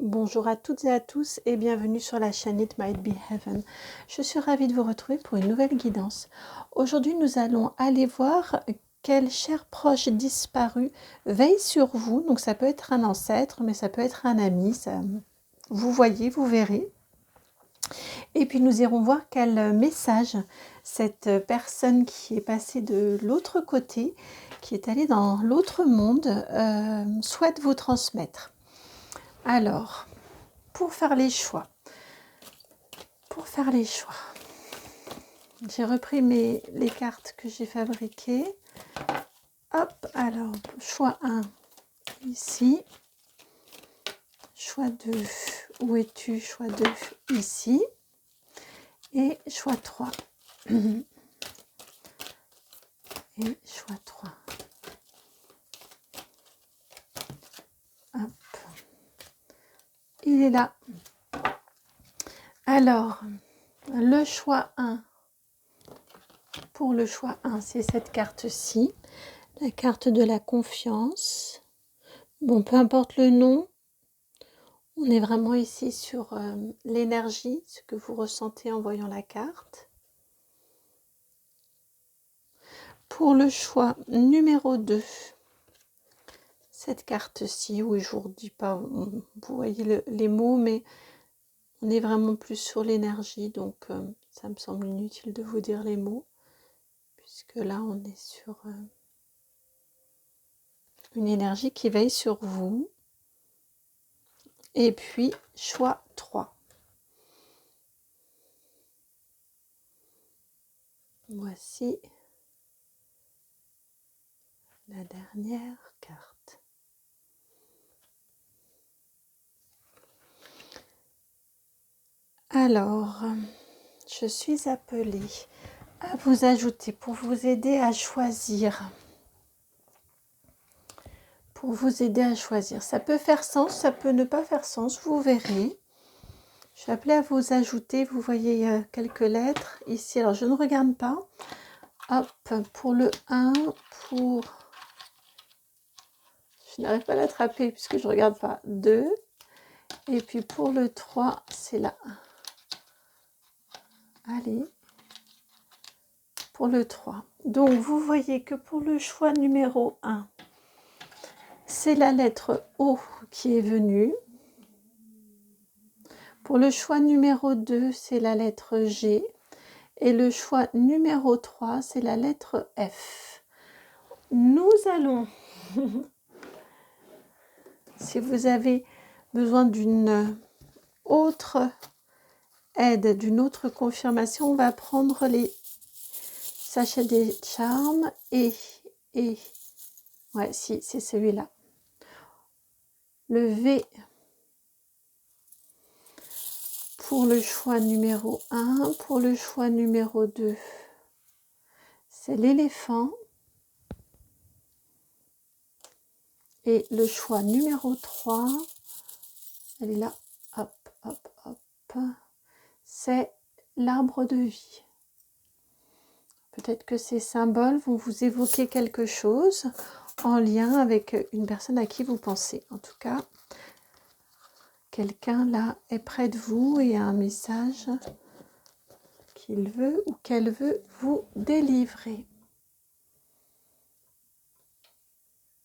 Bonjour à toutes et à tous et bienvenue sur la chaîne It Might Be Heaven. Je suis ravie de vous retrouver pour une nouvelle guidance. Aujourd'hui, nous allons aller voir quel cher proche disparu veille sur vous. Donc ça peut être un ancêtre, mais ça peut être un ami. Vous voyez, vous verrez. Et puis nous irons voir quel message cette personne qui est passée de l'autre côté, qui est allée dans l'autre monde, souhaite vous transmettre. Alors, pour faire les choix, j'ai repris les cartes que j'ai fabriquées. Hop, alors, choix 1, ici. Choix 2, où es-tu? Choix 2, ici. Et choix 3. Et choix 3. Hop. Il est là. Alors, le choix 1. Pour le choix 1, c'est cette carte-ci. La carte de la confiance. Bon, peu importe le nom. On est vraiment ici sur l'énergie, ce que vous ressentez en voyant la carte. Pour le choix numéro 2, cette carte-ci, oui, je ne vous redis pas, vous voyez les mots, mais on est vraiment plus sur l'énergie, donc ça me semble inutile de vous dire les mots, puisque là, on est sur une énergie qui veille sur vous. Et puis, choix 3. Voici la dernière carte. Alors, je suis appelée à vous ajouter pour vous aider à choisir. Pour vous aider à choisir. Ça peut faire sens, ça peut ne pas faire sens, vous verrez. Je suis appelée à vous ajouter, vous voyez quelques lettres ici. Alors, je ne regarde pas. Hop, pour le 1, pour... Je n'arrive pas à l'attraper puisque je ne regarde pas. 2. Et puis pour le 3, c'est là. Allez. Pour le 3. Donc, vous voyez que pour le choix numéro 1, c'est la lettre O qui est venue. Pour le choix numéro 2, c'est la lettre G. Et le choix numéro 3, c'est la lettre F. Nous allons, si vous avez besoin d'une autre aide, d'une autre confirmation, on va prendre les sachets des charmes et ouais, si, c'est celui-là. Le V pour le choix numéro 1. Pour le choix numéro 2, c'est l'éléphant. Et le choix numéro 3, elle est là, hop, hop, hop, c'est l'arbre de vie. Peut-être que ces symboles vont vous évoquer quelque chose en lien avec une personne à qui vous pensez. En tout cas, quelqu'un là est près de vous et a un message qu'il veut ou qu'elle veut vous délivrer.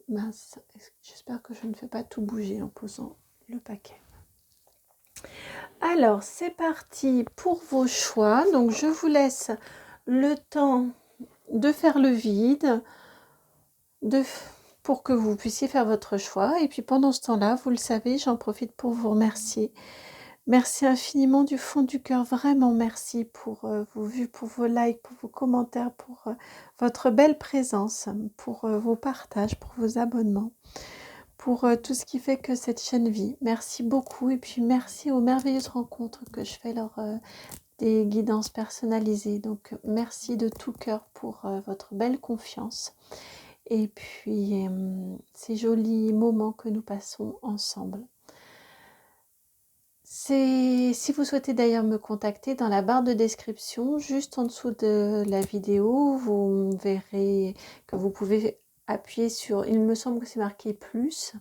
Mince, j'espère que je ne fais pas tout bouger en posant le paquet. Alors, c'est parti pour vos choix. Donc, je vous laisse le temps de faire le vide pour que vous puissiez faire votre choix. Et puis, pendant ce temps-là, vous le savez, j'en profite pour vous remercier. Merci infiniment du fond du cœur. Vraiment, merci pour vos vues, pour vos likes, pour vos commentaires, pour votre belle présence, pour vos partages, pour vos abonnements, pour tout ce qui fait que cette chaîne vit. Merci beaucoup et puis merci aux merveilleuses rencontres que je fais lors des guidances personnalisées. Donc merci de tout cœur pour votre belle confiance et puis ces jolis moments que nous passons ensemble. Si vous souhaitez d'ailleurs me contacter, dans la barre de description, juste en dessous de la vidéo, vous verrez que vous pouvez appuyez sur, il me semble que c'est marqué plus.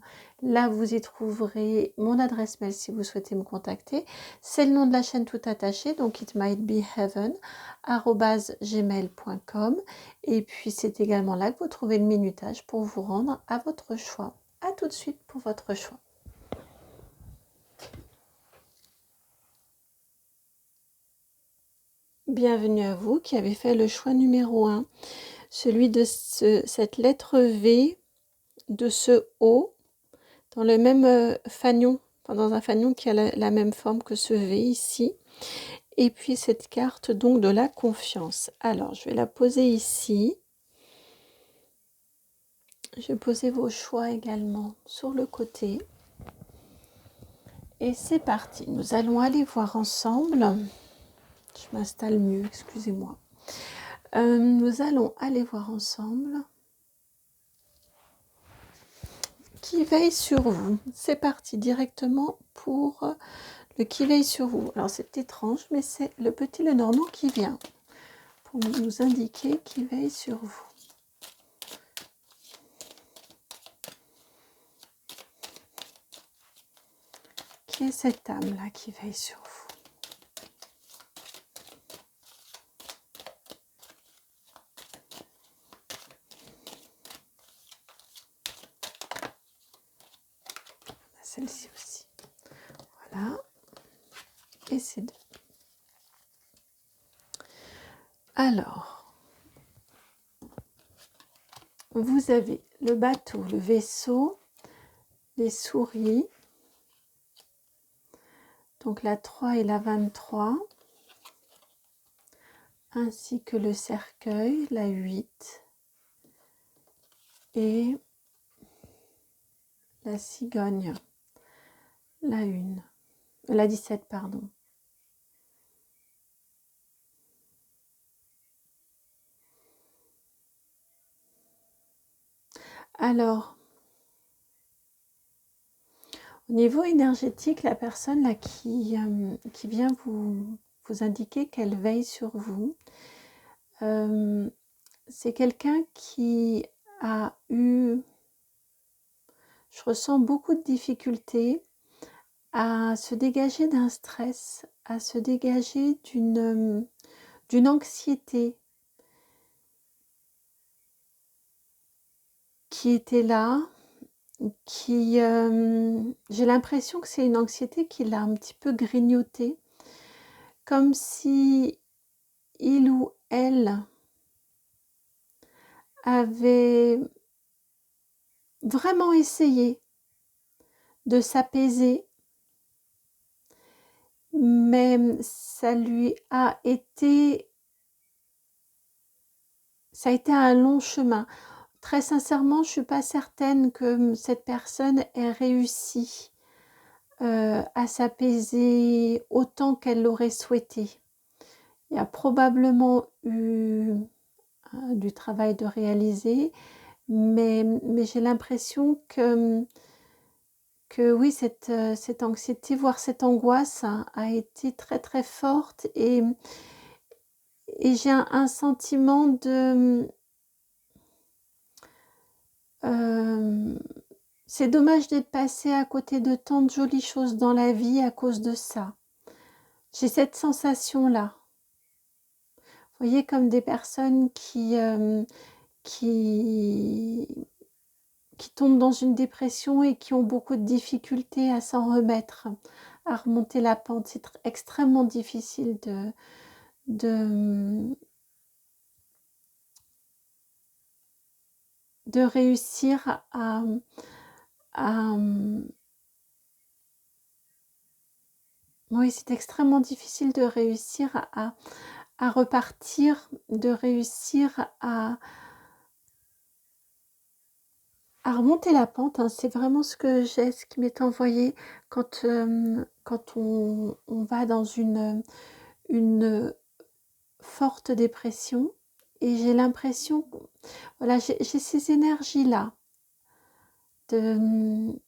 Là, vous y trouverez mon adresse mail si vous souhaitez me contacter. C'est le nom de la chaîne tout attaché, donc itmightbeheaven@gmail.com. Et puis, c'est également là que vous trouvez le minutage pour vous rendre à votre choix. À tout de suite pour votre choix. Bienvenue à vous qui avez fait le choix numéro 1, celui de cette lettre V, de ce O, dans le même fanion, dans un fanion qui a la même forme que ce V ici. Et puis cette carte donc de la confiance. Alors, je vais la poser ici. Je vais poser vos choix également sur le côté. Et c'est parti. Nous allons aller voir ensemble. Je m'installe mieux, excusez-moi. Nous allons aller voir ensemble qui veille sur vous. C'est parti directement pour le qui veille sur vous. Alors c'est étrange, mais c'est le petit Lenormand qui vient pour nous indiquer qui veille sur vous. Qui est cette âme-là qui veille sur vous? Celle-ci aussi. Voilà. Et ces deux. Alors, vous avez le bateau, le vaisseau, les souris, donc la 3 et la 23, ainsi que le cercueil, la 8, et la cigogne, la 1, la 17, pardon. Alors, au niveau énergétique, la personne là qui vient vous indiquer qu'elle veille sur vous, c'est quelqu'un qui a eu, je ressens beaucoup de difficultés à se dégager d'un stress, à se dégager d'une anxiété qui était là, qui, j'ai l'impression que c'est une anxiété qui l'a un petit peu grignotée, comme si il ou elle avait vraiment essayé de s'apaiser, mais ça a été un long chemin. Très sincèrement, je ne suis pas certaine que cette personne ait réussi à s'apaiser autant qu'elle l'aurait souhaité. Il y a probablement eu du travail de réaliser, mais j'ai l'impression que oui, cette anxiété, voire cette angoisse a été très très forte, et j'ai un sentiment de... c'est dommage d'être passé à côté de tant de jolies choses dans la vie à cause de ça. J'ai cette sensation-là. Vous voyez, comme des personnes qui tombent dans une dépression et qui ont beaucoup de difficultés à s'en remettre, à remonter la pente. C'est extrêmement difficile de réussir à oui, c'est extrêmement difficile de réussir à repartir, de réussir à remonter la pente, hein. C'est vraiment ce qui m'est envoyé quand on va dans une forte dépression, et j'ai l'impression, voilà, j'ai ces énergies-là d'une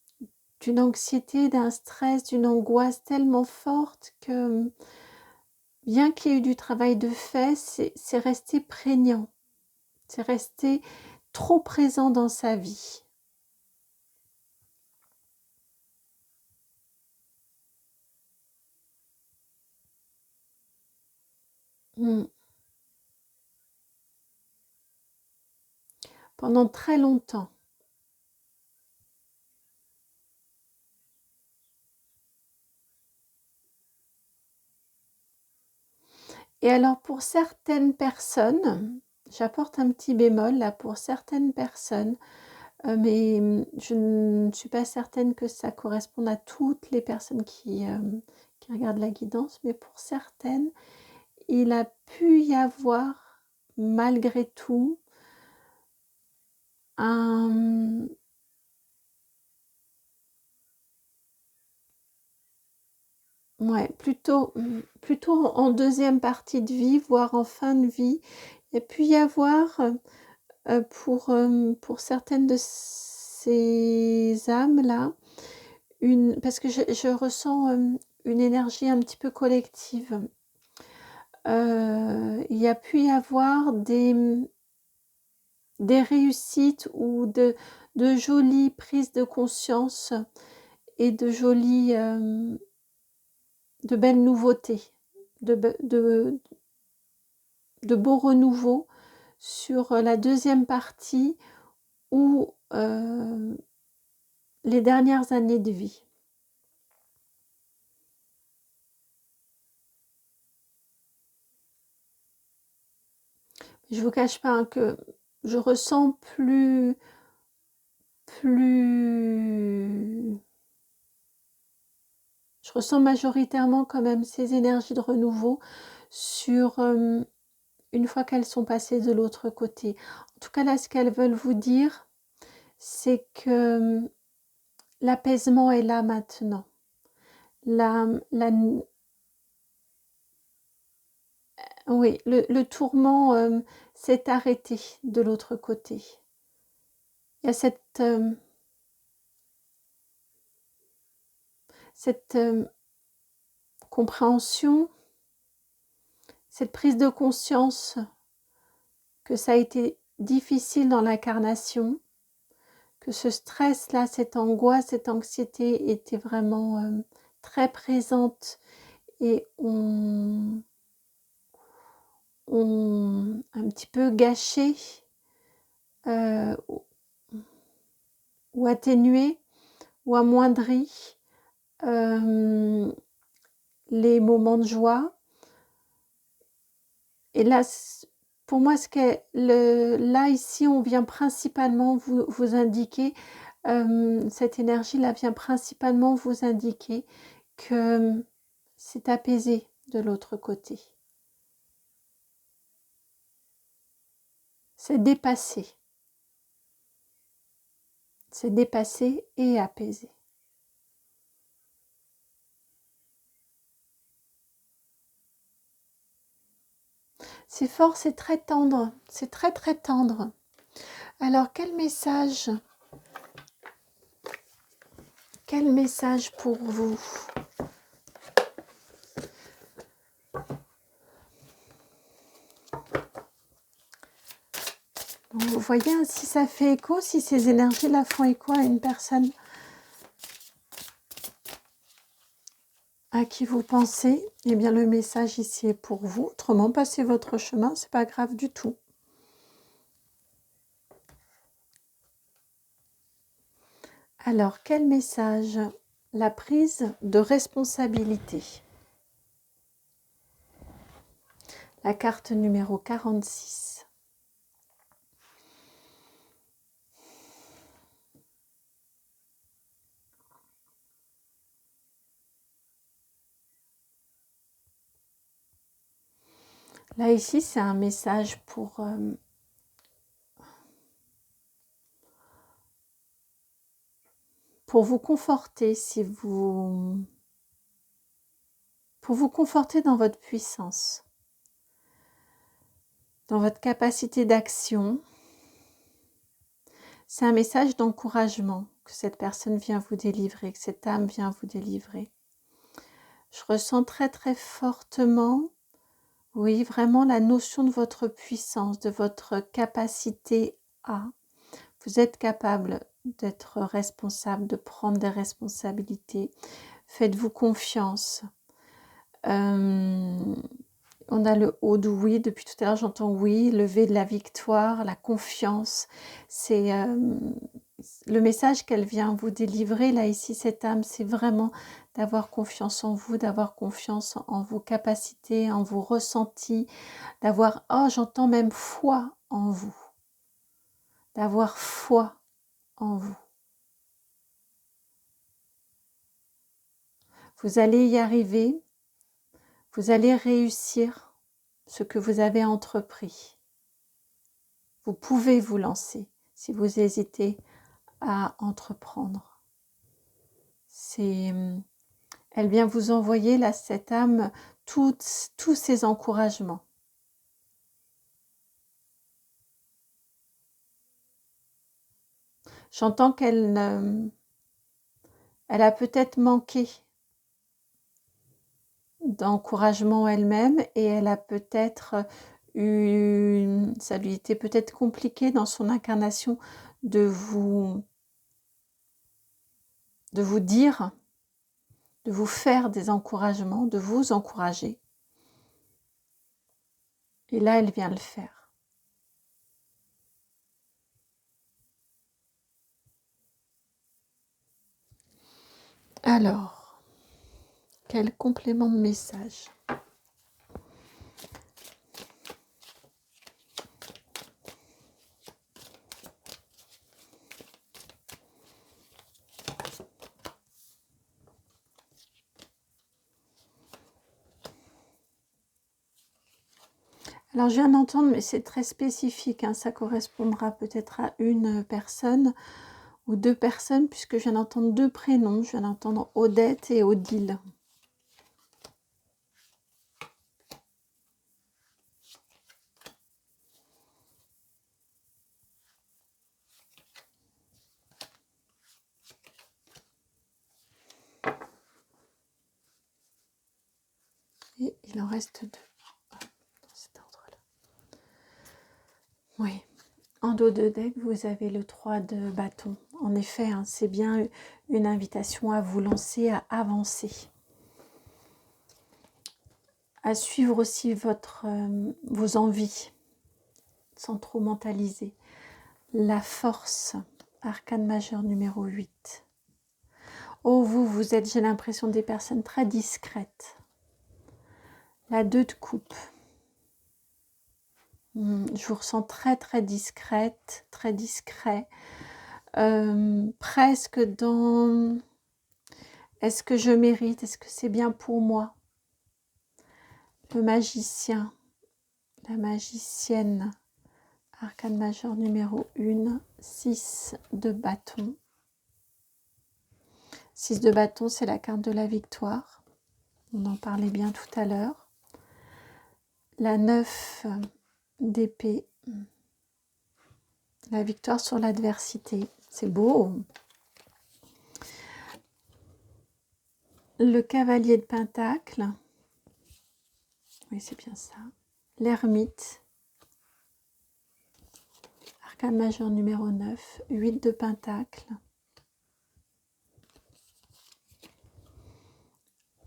anxiété, d'un stress, d'une angoisse tellement forte que, bien qu'il y ait eu du travail de fait, c'est resté prégnant, c'est resté trop présent dans sa vie. Pendant très longtemps. Et alors pour certaines personnes, j'apporte un petit bémol là, pour certaines personnes, mais je ne suis pas certaine que ça corresponde à toutes les personnes qui regardent la guidance, mais pour certaines, il a pu y avoir malgré tout ouais, plutôt en deuxième partie de vie, voire en fin de vie, il a pu y avoir pour certaines de ces âmes-là, parce que je ressens une énergie un petit peu collective. Il y a pu y avoir des réussites ou de jolies prises de conscience et de jolies, de belles nouveautés, de beaux renouveaux sur la deuxième partie ou les dernières années de vie. Je vous cache pas que je ressens plus je ressens majoritairement quand même ces énergies de renouveau sur une fois qu'elles sont passées de l'autre côté. En tout cas là, ce qu'elles veulent vous dire, c'est que l'apaisement est là maintenant. Oui, le tourment s'est arrêté de l'autre côté. Il y a cette compréhension, cette prise de conscience que ça a été difficile dans l'incarnation, que ce stress-là, cette angoisse, cette anxiété était vraiment très présente et on un petit peu gâché ou atténué ou amoindri les moments de joie. Et là, pour moi, là, ici, on vient principalement vous indiquer, cette énergie-là vient principalement vous indiquer que c'est apaisé de l'autre côté. C'est dépassé. C'est dépassé et apaisé. C'est fort, c'est très tendre, c'est très très tendre. Alors, quel message pour vous? Bon, vous voyez hein, si ça fait écho, si ces énergies-là font écho à une personne à qui vous pensez, eh bien le message ici est pour vous. Autrement, passez votre chemin, c'est pas grave du tout. Alors, quel message? La prise de responsabilité. La carte numéro 46. Là, ici, c'est un message pour vous conforter, pour vous conforter dans votre puissance, dans votre capacité d'action. C'est un message d'encouragement que cette personne vient vous délivrer, que cette âme vient vous délivrer. Je ressens très très fortement, oui, vraiment la notion de votre puissance, de votre capacité à. Vous êtes capable d'être responsable, de prendre des responsabilités. Faites-vous confiance. On a le haut de oui, depuis tout à l'heure j'entends oui, lever de la victoire, la confiance. C'est le message qu'elle vient vous délivrer là ici, cette âme, c'est vraiment d'avoir confiance en vous, d'avoir confiance en vos capacités, en vos ressentis, d'avoir, oh j'entends même foi en vous, d'avoir foi en vous. Vous allez y arriver, vous allez réussir ce que vous avez entrepris. Vous pouvez vous lancer si vous hésitez à entreprendre. Elle vient vous envoyer, là, cette âme, tous ces encouragements. J'entends qu'elle elle a peut-être manqué d'encouragement elle-même et elle a peut-être ça lui était peut-être compliqué dans son incarnation de vous dire, de vous faire des encouragements, de vous encourager. Et là, elle vient le faire. Alors, quel complément de message? Alors, je viens d'entendre, mais c'est très spécifique, hein, ça correspondra peut-être à une personne ou deux personnes, puisque je viens d'entendre deux prénoms, je viens d'entendre Odette et Odile. Et il en reste deux dans cet ordre-là. Oui. En dos de deck, vous avez le 3 de bâton. En effet, hein, c'est bien une invitation à vous lancer, à avancer. À suivre aussi vos envies, sans trop mentaliser. La force, arcane majeur numéro 8. Oh, vous êtes, j'ai l'impression, des personnes très discrètes. La 2 de coupe. Je vous ressens très très discrète, très discret. Presque dans est-ce que je mérite, est-ce que c'est bien pour moi? Le magicien, la magicienne, arcane majeur numéro 1, 6 de bâton. 6 de bâton, c'est la carte de la victoire. On en parlait bien tout à l'heure. La 9 d'épée, la victoire sur l'adversité. C'est beau. Le cavalier de pentacle. Oui, c'est bien ça. L'ermite. Arcane majeur numéro 9. 8 de pentacle.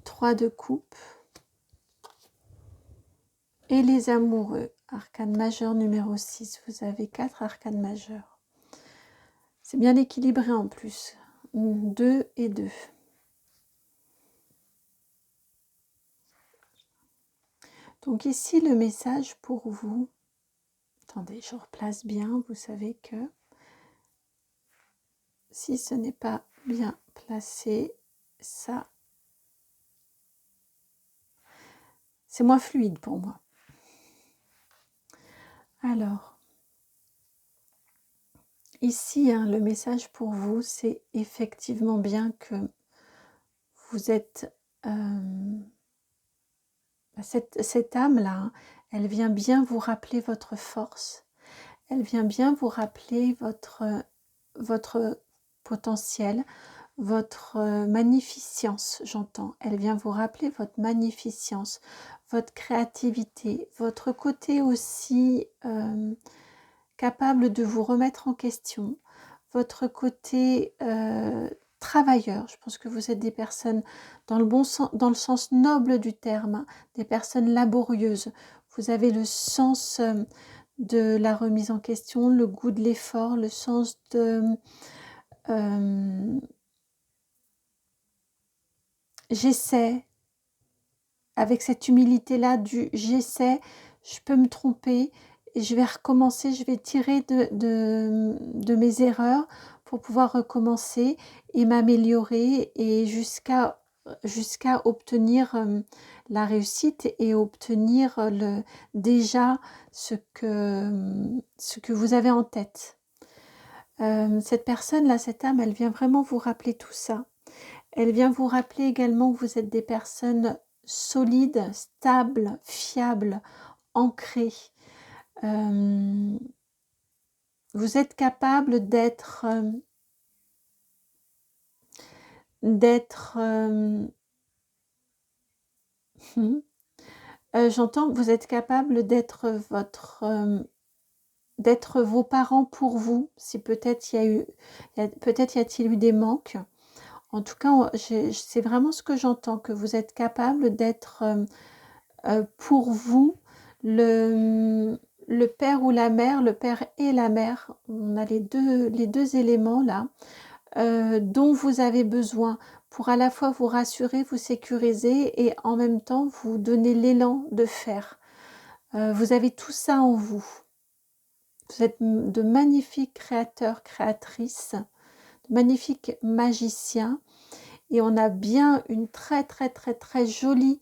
3 de coupe. Et les amoureux. Arcane majeur numéro 6. Vous avez 4 arcanes majeurs. C'est bien équilibré en plus. 2 et 2. Donc ici, le message pour vous. Attendez, je replace bien. Vous savez que si ce n'est pas bien placé, ça, c'est moins fluide pour moi. Alors, ici, hein, le message pour vous, c'est effectivement bien que vous êtes... cette âme-là, hein, elle vient bien vous rappeler votre force. Elle vient bien vous rappeler votre potentiel, votre magnificence, j'entends. Elle vient vous rappeler votre magnificence, votre créativité, votre côté aussi capable de vous remettre en question, votre côté travailleur. Je pense que vous êtes des personnes dans le bon sens, dans le sens noble du terme, hein, des personnes laborieuses. Vous avez le sens de la remise en question, le goût de l'effort, le sens de j'essaie, avec cette humilité-là du j'essaie, je peux me tromper, et je vais recommencer, je vais tirer de mes erreurs pour pouvoir recommencer et m'améliorer et jusqu'à obtenir la réussite et obtenir déjà ce que vous avez en tête. Cette personne-là, cette âme, elle vient vraiment vous rappeler tout ça. Elle vient vous rappeler également que vous êtes des personnes solides, stables, fiables, ancrées. Vous êtes capable d'être j'entends que vous êtes capable d'être d'être vos parents pour vous, si peut-être peut-être y a-t-il eu des manques. En tout cas, c'est vraiment ce que j'entends, que vous êtes capable d'être pour vous le père ou la mère, le père et la mère. On a les deux éléments là, dont vous avez besoin pour à la fois vous rassurer, vous sécuriser et en même temps vous donner l'élan de faire. Vous avez tout ça en vous. Vous êtes de magnifiques créateurs, créatrices, de magnifiques magiciens. Et on a bien une très très très très jolie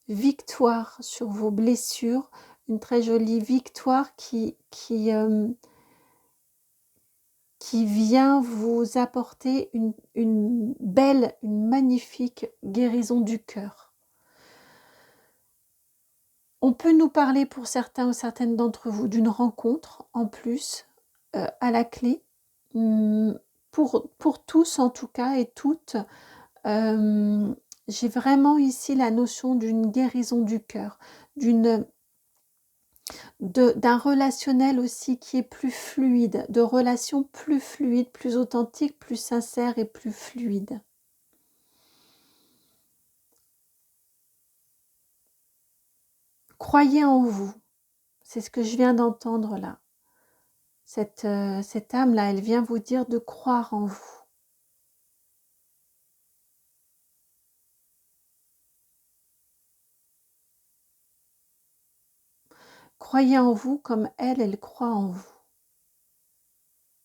victoire sur vos blessures, une très jolie victoire qui vient vous apporter une belle, une magnifique guérison du cœur. On peut nous parler pour certains ou certaines d'entre vous d'une rencontre en plus à la clé. Pour tous en tout cas et toutes, j'ai vraiment ici la notion d'une guérison du cœur, d'un relationnel aussi qui est plus fluide, de relations plus fluides, plus authentiques, plus sincères et plus fluides. Croyez en vous, c'est ce que je viens d'entendre là. Cette âme-là, elle vient vous dire de croire en vous. Croyez en vous comme elle croit en vous.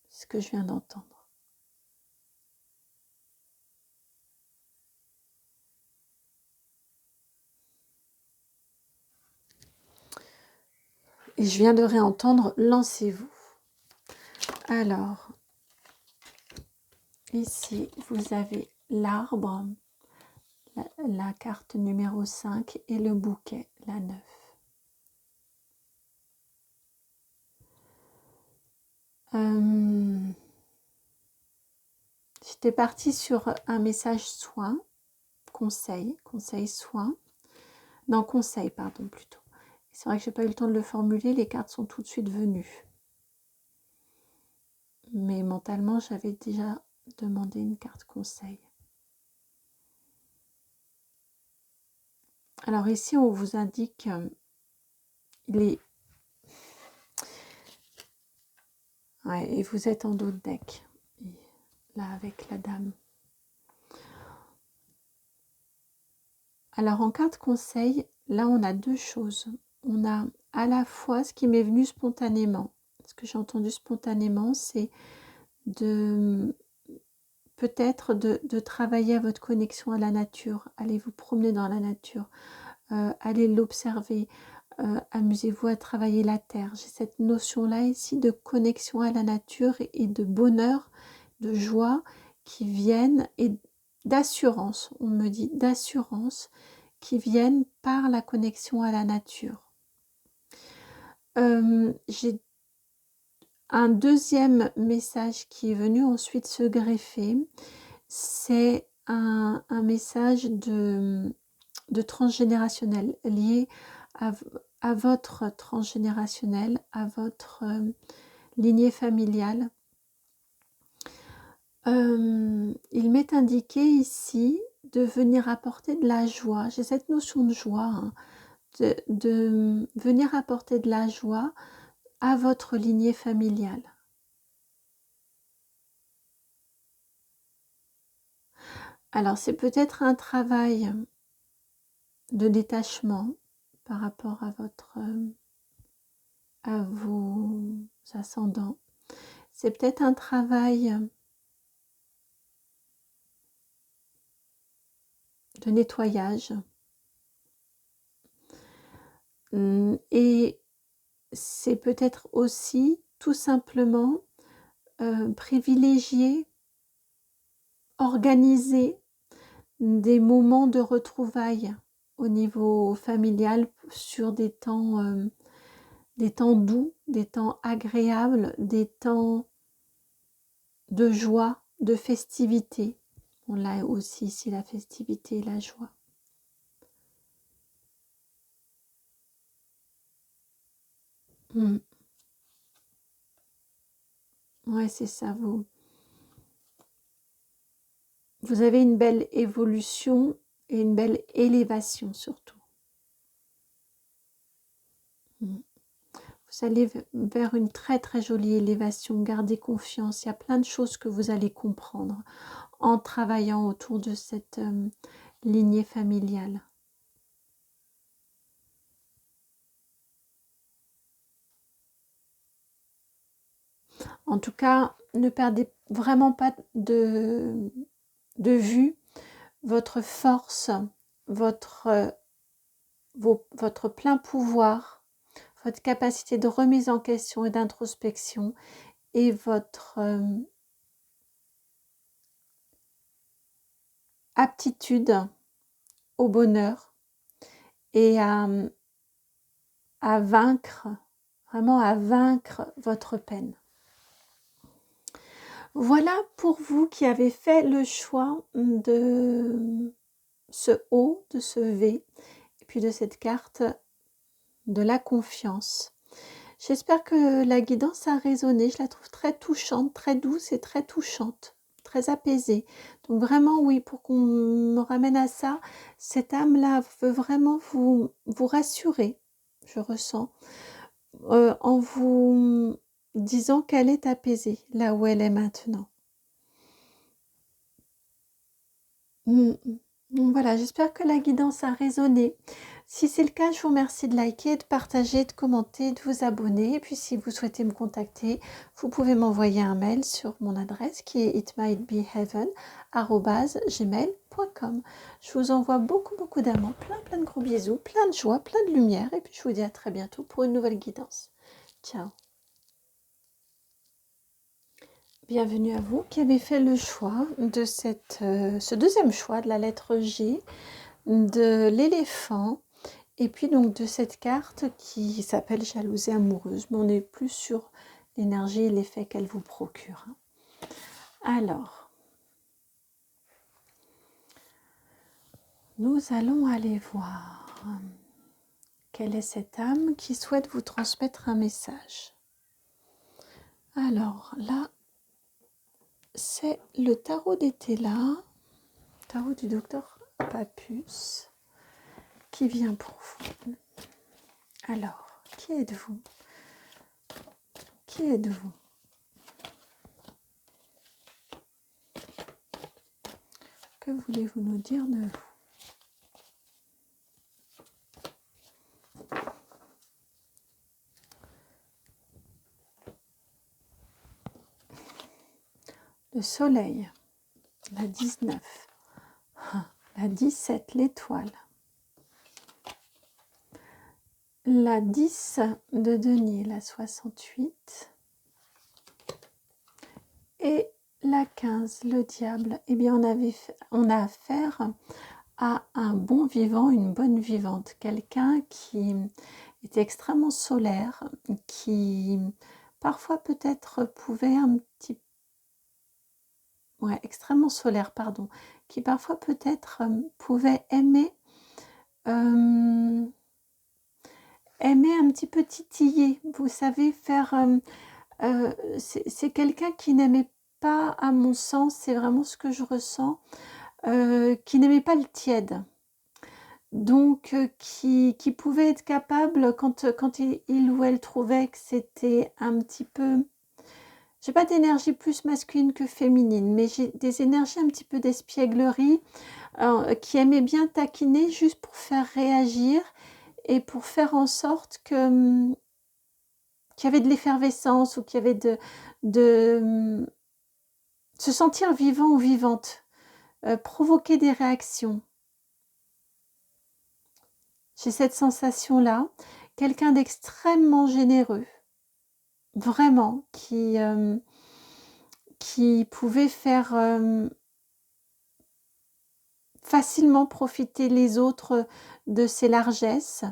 C'est ce que je viens d'entendre. Et je viens de réentendre, lancez-vous. Alors, ici, vous avez l'arbre, la carte numéro 5 et le bouquet, la 9. J'étais partie sur un message soin, conseil soin. Non, conseil, pardon, plutôt. C'est vrai que j'ai pas eu le temps de le formuler, les cartes sont tout de suite venues. Mais mentalement, j'avais déjà demandé une carte conseil. Alors ici, on vous indique ouais, et vous êtes en dos de deck, là avec la dame. Alors en carte conseil, là on a deux choses. On a à la fois ce qui m'est venu spontanément. Ce que j'ai entendu spontanément, c'est peut-être de travailler à votre connexion à la nature. Allez vous promener dans la nature. Allez l'observer. Amusez-vous à travailler la terre. J'ai cette notion-là ici de connexion à la nature et de bonheur, de joie qui viennent et d'assurance, on me dit d'assurance, qui viennent par la connexion à la nature. J'ai un deuxième message qui est venu ensuite se greffer, c'est un message de transgénérationnel lié à votre transgénérationnel, à votre lignée familiale. Il m'est indiqué ici de venir apporter de la joie. J'ai cette notion de joie, hein, de venir apporter de la joie à votre lignée familiale. Alors, c'est peut-être un travail de détachement par rapport à vos ascendants. C'est peut-être un travail de nettoyage. Et c'est peut-être aussi tout simplement privilégier, organiser des moments de retrouvailles au niveau familial sur des temps doux, des temps agréables, des temps de joie, de festivité. On l'a aussi ici, la festivité et la joie. Ouais, c'est ça. Vous avez une belle évolution et une belle élévation surtout. Vous allez vers une très très jolie élévation. Gardez confiance. Il y a plein de choses que vous allez comprendre en travaillant autour de cette lignée familiale. En tout cas, ne perdez vraiment pas de vue votre force, votre plein pouvoir, votre capacité de remise en question et d'introspection et votre aptitude au bonheur et à vaincre, vraiment à vaincre votre peine. Voilà pour vous qui avez fait le choix de ce O, de ce V, et puis de cette carte de la confiance. J'espère que la guidance a résonné. Je la trouve très touchante, très douce et très touchante, très apaisée. Donc vraiment, oui, pour qu'on me ramène à ça, cette âme-là veut vraiment vous rassurer, je ressens, en vous disant qu'elle est apaisée, là où elle est maintenant. Voilà, j'espère que la guidance a résonné. Si c'est le cas, je vous remercie de liker, de partager, de commenter, de vous abonner. Et puis si vous souhaitez me contacter, vous pouvez m'envoyer un mail sur mon adresse qui est itmightbeheaven@gmail.com. Je vous envoie beaucoup d'amour, plein de gros bisous, plein de joie, plein de lumière. Et puis je vous dis à très bientôt pour une nouvelle guidance. Ciao. Bienvenue à vous qui avez fait le choix de ce deuxième choix de la lettre G, de l'éléphant, et puis donc de cette carte qui s'appelle jalousie amoureuse, mais on est plus sur l'énergie et l'effet qu'elle vous procure. Alors, nous allons aller voir quelle est cette âme qui souhaite vous transmettre un message. Alors là, c'est le tarot des Télas, tarot du docteur Papus, qui vient pour vous. Alors, qui êtes-vous? Qui êtes-vous? Que voulez-vous nous dire de vous? Le soleil, la 19, la 17, l'étoile, la 10 de denier, la 68 et la 15, le diable. Eh bien, on a affaire à un bon vivant, une bonne vivante, quelqu'un qui est extrêmement solaire, qui parfois peut-être pouvait un petit peu extrêmement solaire, pardon, qui parfois peut-être pouvait aimer un petit peu titiller, vous savez, faire C'est quelqu'un qui n'aimait pas, à mon sens, c'est vraiment ce que je ressens, qui n'aimait pas le tiède. Donc qui pouvait être capable quand il ou elle trouvait que c'était un petit peu j'ai pas d'énergie plus masculine que féminine, mais j'ai des énergies un petit peu d'espièglerie, qui aimait bien taquiner juste pour faire réagir et pour faire en sorte que, qu'il y avait de l'effervescence ou qu'il y avait de se sentir vivant ou vivante, provoquer des réactions. J'ai cette sensation-là. Quelqu'un d'extrêmement généreux, vraiment, qui pouvait faire facilement profiter les autres de ses largesses,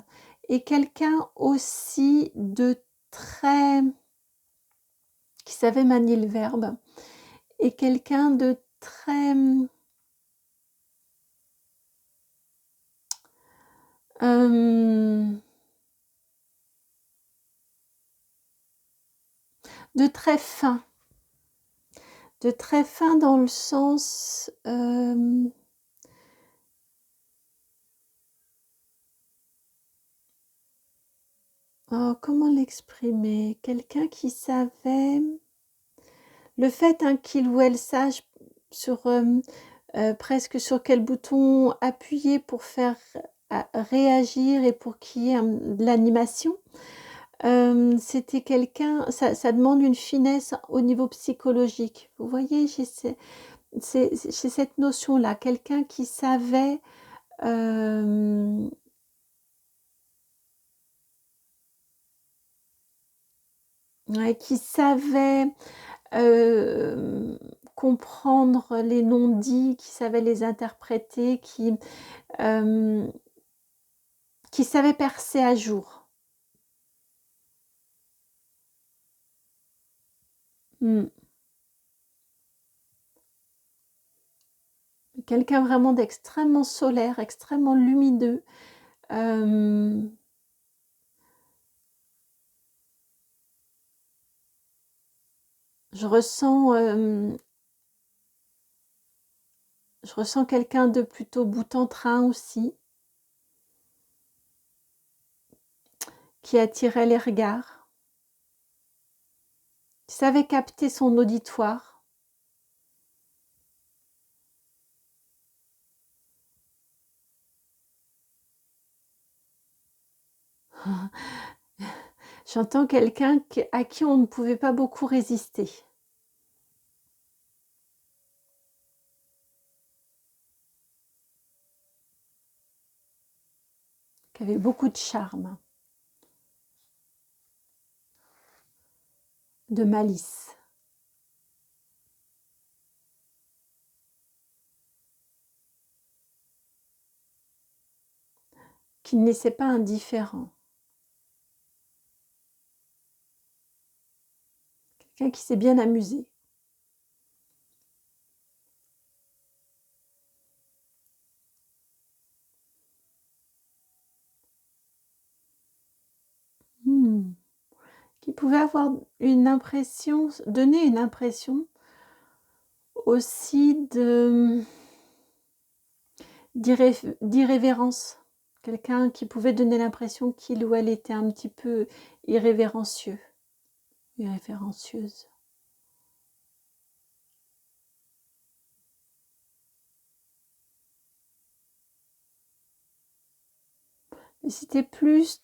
et quelqu'un aussi de très qui savait manier le verbe, et quelqu'un de très de très fin, dans le sens oh, comment l'exprimer? Quelqu'un qui savait le fait qu'il ou elle sache sur presque sur quel bouton appuyer pour faire réagir et pour qu'il y ait de l'animation. C'était quelqu'un, ça demande une finesse au niveau psychologique. Vous voyez, j'ai cette notion-là, quelqu'un qui savait ouais, qui savait comprendre les non-dits, qui savait les interpréter, qui savait percer à jour. Quelqu'un vraiment d'extrêmement solaire, extrêmement lumineux. Je ressens quelqu'un de plutôt boute-en-train aussi, qui attirait les regards, qui savait capter son auditoire. J'entends quelqu'un à qui on ne pouvait pas beaucoup résister. Qui avait beaucoup de charme, de malice. Qui ne laissait pas indifférent. Quelqu'un qui s'est bien amusé. Qui pouvait avoir une impression, donner une impression aussi d'irrévérence. Quelqu'un qui pouvait donner l'impression qu'il ou elle était un petit peu irrévérencieux, irrévérencieuse. Mais c'était plus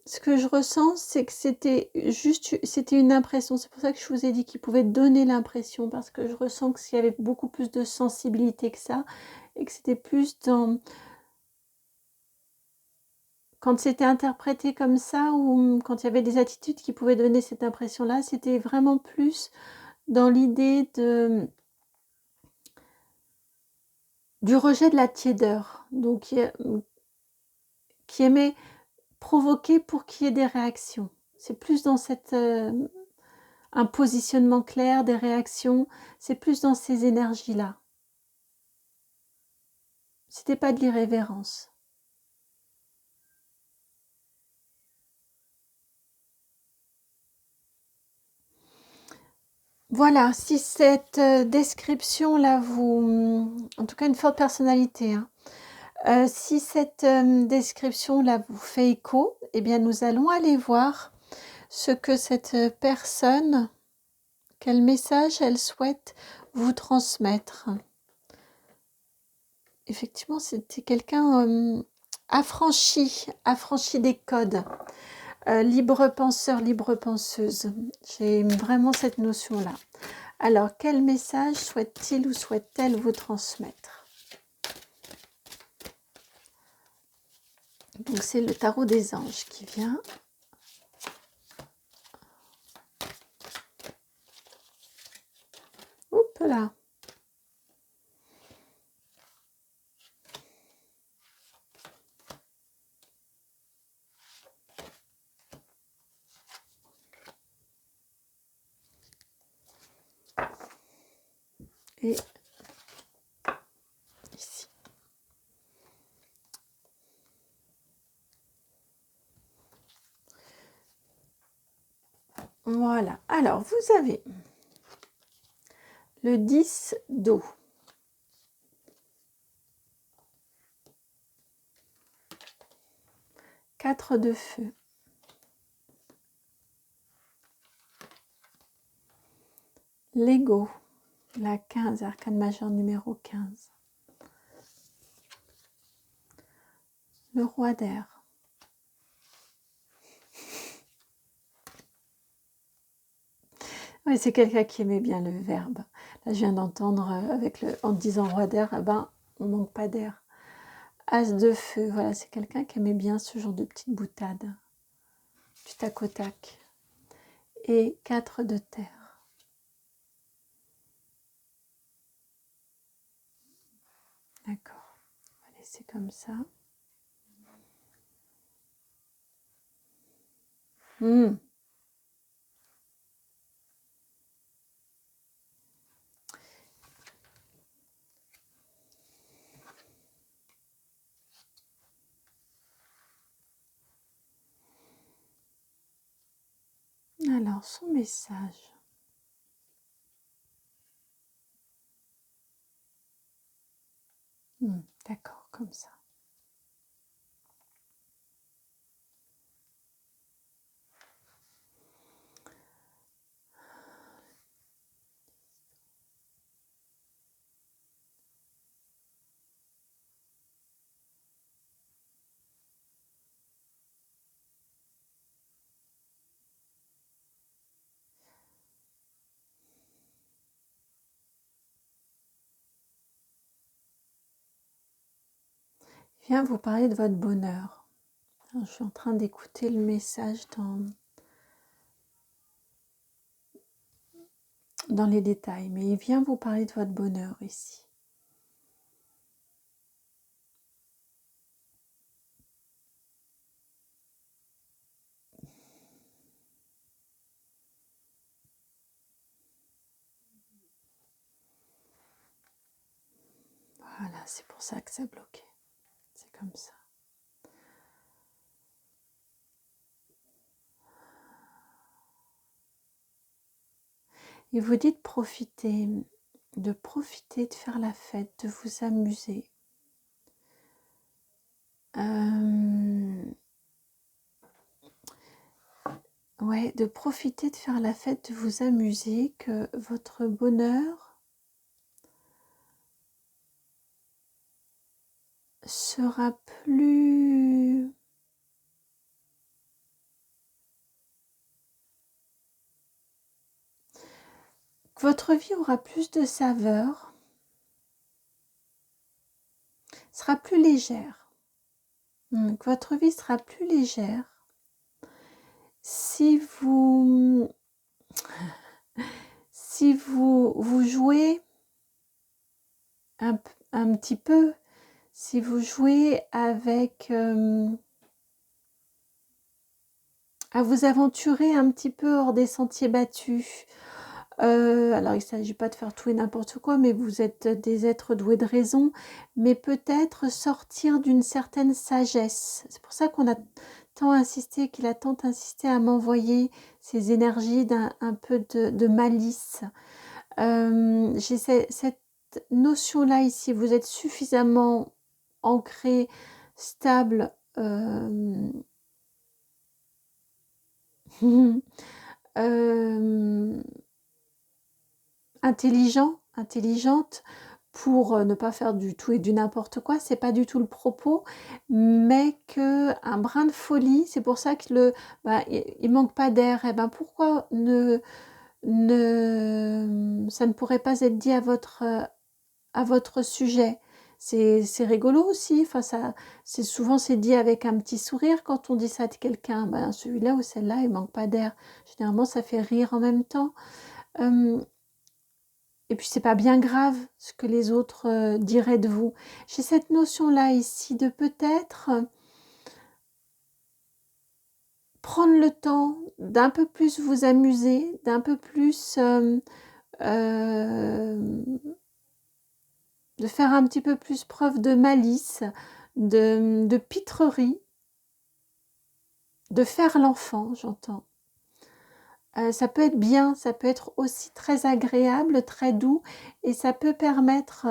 ce que je ressens, c'est que c'était une impression. C'est pour ça que je vous ai dit qu'il pouvait donner l'impression, parce que je ressens qu'il y avait beaucoup plus de sensibilité que ça, et que c'était plus dans... Quand c'était interprété comme ça, ou quand il y avait des attitudes qui pouvaient donner cette impression-là, c'était vraiment plus dans l'idée du rejet de la tiédeur. Donc, qui aimait provoquer pour qu'il y ait des réactions. C'est plus dans un positionnement clair, des réactions, c'est plus dans ces énergies-là. C'était pas de l'irrévérence. Voilà, si cette description-là vous... En tout cas, une forte personnalité, hein. Si cette description-là vous fait écho, eh bien, nous allons aller voir ce que cette personne, quel message elle souhaite vous transmettre. Effectivement, c'était quelqu'un affranchi des codes. Libre penseur, libre penseuse. J'ai vraiment cette notion-là. Alors, quel message souhaite-t-il ou souhaite-t-elle vous transmettre? Donc, c'est le tarot des anges qui vient. Hop là. Et ici. Voilà. Alors, vous avez le 10 d'eau. 4 de feu. L'ego. La 15, arcane majeur numéro 15. Le roi d'air. Oui, c'est quelqu'un qui aimait bien le verbe. Là, je viens d'entendre en disant roi d'air, eh ben, on manque pas d'air. As de feu, voilà, c'est quelqu'un qui aimait bien ce genre de petites boutades. Du tac au tac. Et 4 de terre. D'accord. On va laisser comme ça. Alors, son message. D'accord, comme ça. Il vient vous parler de votre bonheur. Alors, je suis en train d'écouter le message dans les détails, mais il vient vous parler de votre bonheur ici. Voilà, c'est pour ça que ça bloquait. C'est comme ça. Et vous dites de profiter, de faire la fête, de vous amuser. Ouais, de profiter de faire la fête, de vous amuser, que votre bonheur sera plus... que votre vie aura plus de saveur, sera plus légère. Que votre vie sera plus légère si vous vous jouez un petit peu, si vous jouez avec à vous aventurer un petit peu hors des sentiers battus. Alors il ne s'agit pas de faire tout et n'importe quoi, mais vous êtes des êtres doués de raison, mais peut-être sortir d'une certaine sagesse. C'est pour ça qu'on a tant insisté, qu'il a tant insisté à m'envoyer ces énergies un peu de malice. J'ai cette notion-là ici, vous êtes suffisamment ancré, stable, intelligente pour ne pas faire du tout et du n'importe quoi, c'est pas du tout le propos, mais que un brin de folie, c'est pour ça que il manque pas d'air. Et ben pourquoi ça ne pourrait pas être dit à votre sujet. C'est rigolo aussi, enfin souvent c'est dit avec un petit sourire quand on dit ça de quelqu'un. Ben celui-là ou celle-là, il manque pas d'air. Généralement, ça fait rire en même temps. Et puis c'est pas bien grave ce que les autres diraient de vous. J'ai cette notion-là ici de peut-être prendre le temps d'un peu plus vous amuser, d'un peu plus de faire un petit peu plus preuve de malice, de pitrerie, de faire l'enfant, j'entends. Ça peut être bien, ça peut être aussi très agréable, très doux, et ça peut permettre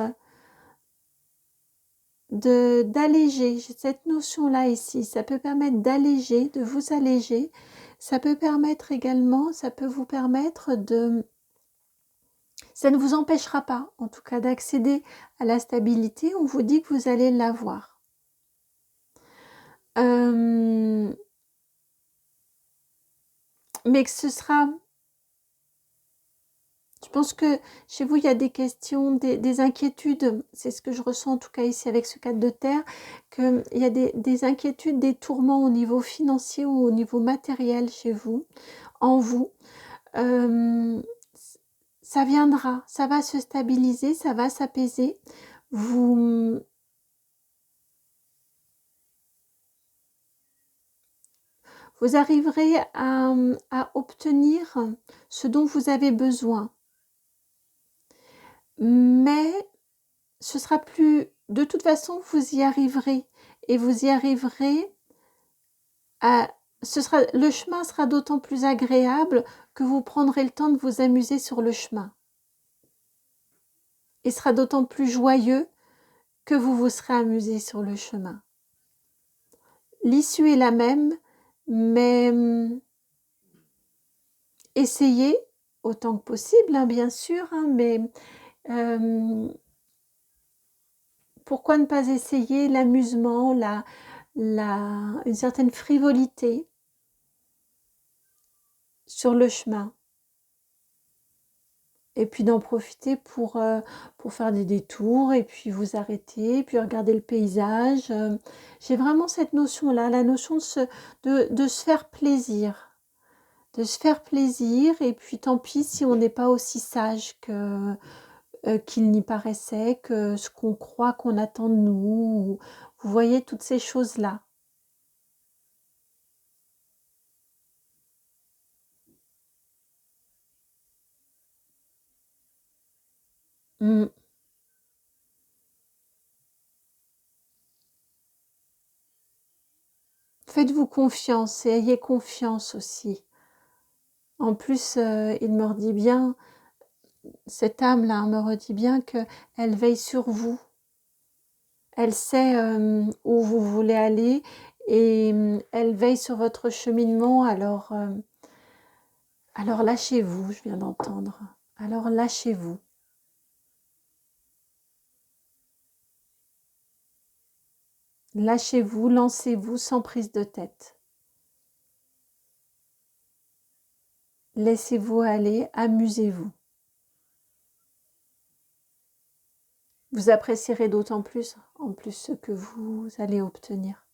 d'alléger. J'ai cette notion-là ici, ça peut permettre d'alléger, de vous alléger. Ça peut permettre également, ça peut vous permettre de... Ça ne vous empêchera pas, en tout cas, d'accéder à la stabilité. On vous dit que vous allez l'avoir. Mais que ce sera... Je pense que chez vous, il y a des questions, des inquiétudes. C'est ce que je ressens en tout cas ici avec ce 4 de terre, qu'il y a des inquiétudes, des tourments au niveau financier ou au niveau matériel chez vous, en vous. Ça viendra, ça va se stabiliser, ça va s'apaiser. Vous arriverez à obtenir ce dont vous avez besoin. Mais ce sera plus... De toute façon, vous y arriverez. Et vous y arriverez à... le chemin sera d'autant plus agréable que vous prendrez le temps de vous amuser sur le chemin. Et sera d'autant plus joyeux que vous vous serez amusé sur le chemin. L'issue est la même, mais essayez autant que possible, hein, bien sûr, hein, mais pourquoi ne pas essayer l'amusement, une certaine frivolité sur le chemin, et puis d'en profiter pour faire des détours, et puis vous arrêter, et puis regarder le paysage. J'ai vraiment cette notion-là, la notion de se faire plaisir. De se faire plaisir, et puis tant pis si on n'est pas aussi sage qu'il n'y paraissait, que ce qu'on croit qu'on attend de nous. Vous voyez toutes ces choses-là. Faites-vous confiance et ayez confiance aussi. En plus, il me redit bien, cette âme-là me redit bien qu'elle veille sur vous. Elle sait où vous voulez aller, et elle veille sur votre cheminement. Alors lâchez-vous, je viens d'entendre. Alors lâchez-vous. Lâchez-vous, lancez-vous sans prise de tête. Laissez-vous aller, amusez-vous. Vous apprécierez d'autant plus, en plus, ce que vous allez obtenir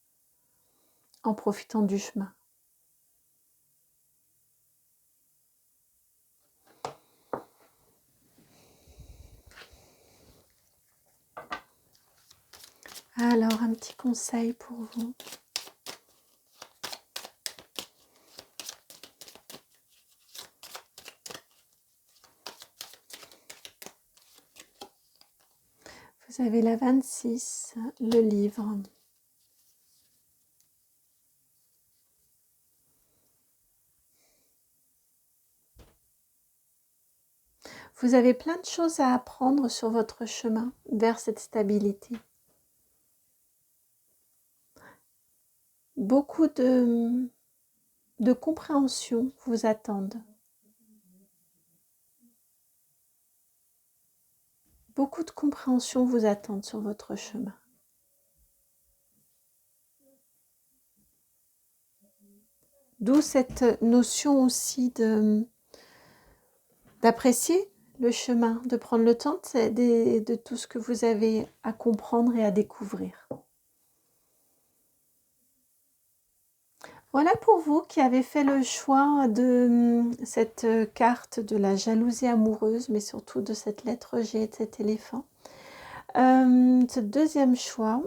en profitant du chemin. Alors, un petit conseil pour vous. Vous avez la 26, le livre. Vous avez plein de choses à apprendre sur votre chemin vers cette stabilité. Beaucoup de compréhension vous attendent. Beaucoup de compréhension vous attendent sur votre chemin. D'où cette notion aussi d'apprécier le chemin, de prendre le temps de tout ce que vous avez à comprendre et à découvrir. Voilà pour vous qui avez fait le choix de cette carte de la jalousie amoureuse, mais surtout de cette lettre G de cet éléphant. Ce deuxième choix,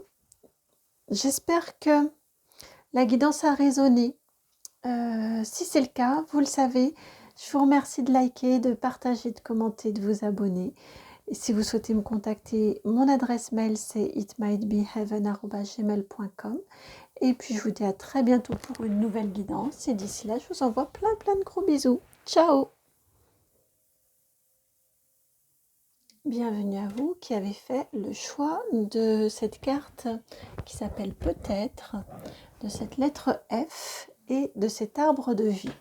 j'espère que la guidance a résonné. Si c'est le cas, vous le savez, je vous remercie de liker, de partager, de commenter, de vous abonner. Et si vous souhaitez me contacter, mon adresse mail c'est itmightbeheaven@gmail.com. Et puis je vous dis à très bientôt pour une nouvelle guidance. Et d'ici là, je vous envoie plein de gros bisous. Ciao! Bienvenue à vous qui avez fait le choix de cette carte qui s'appelle peut-être, de cette lettre F et de cet arbre de vie.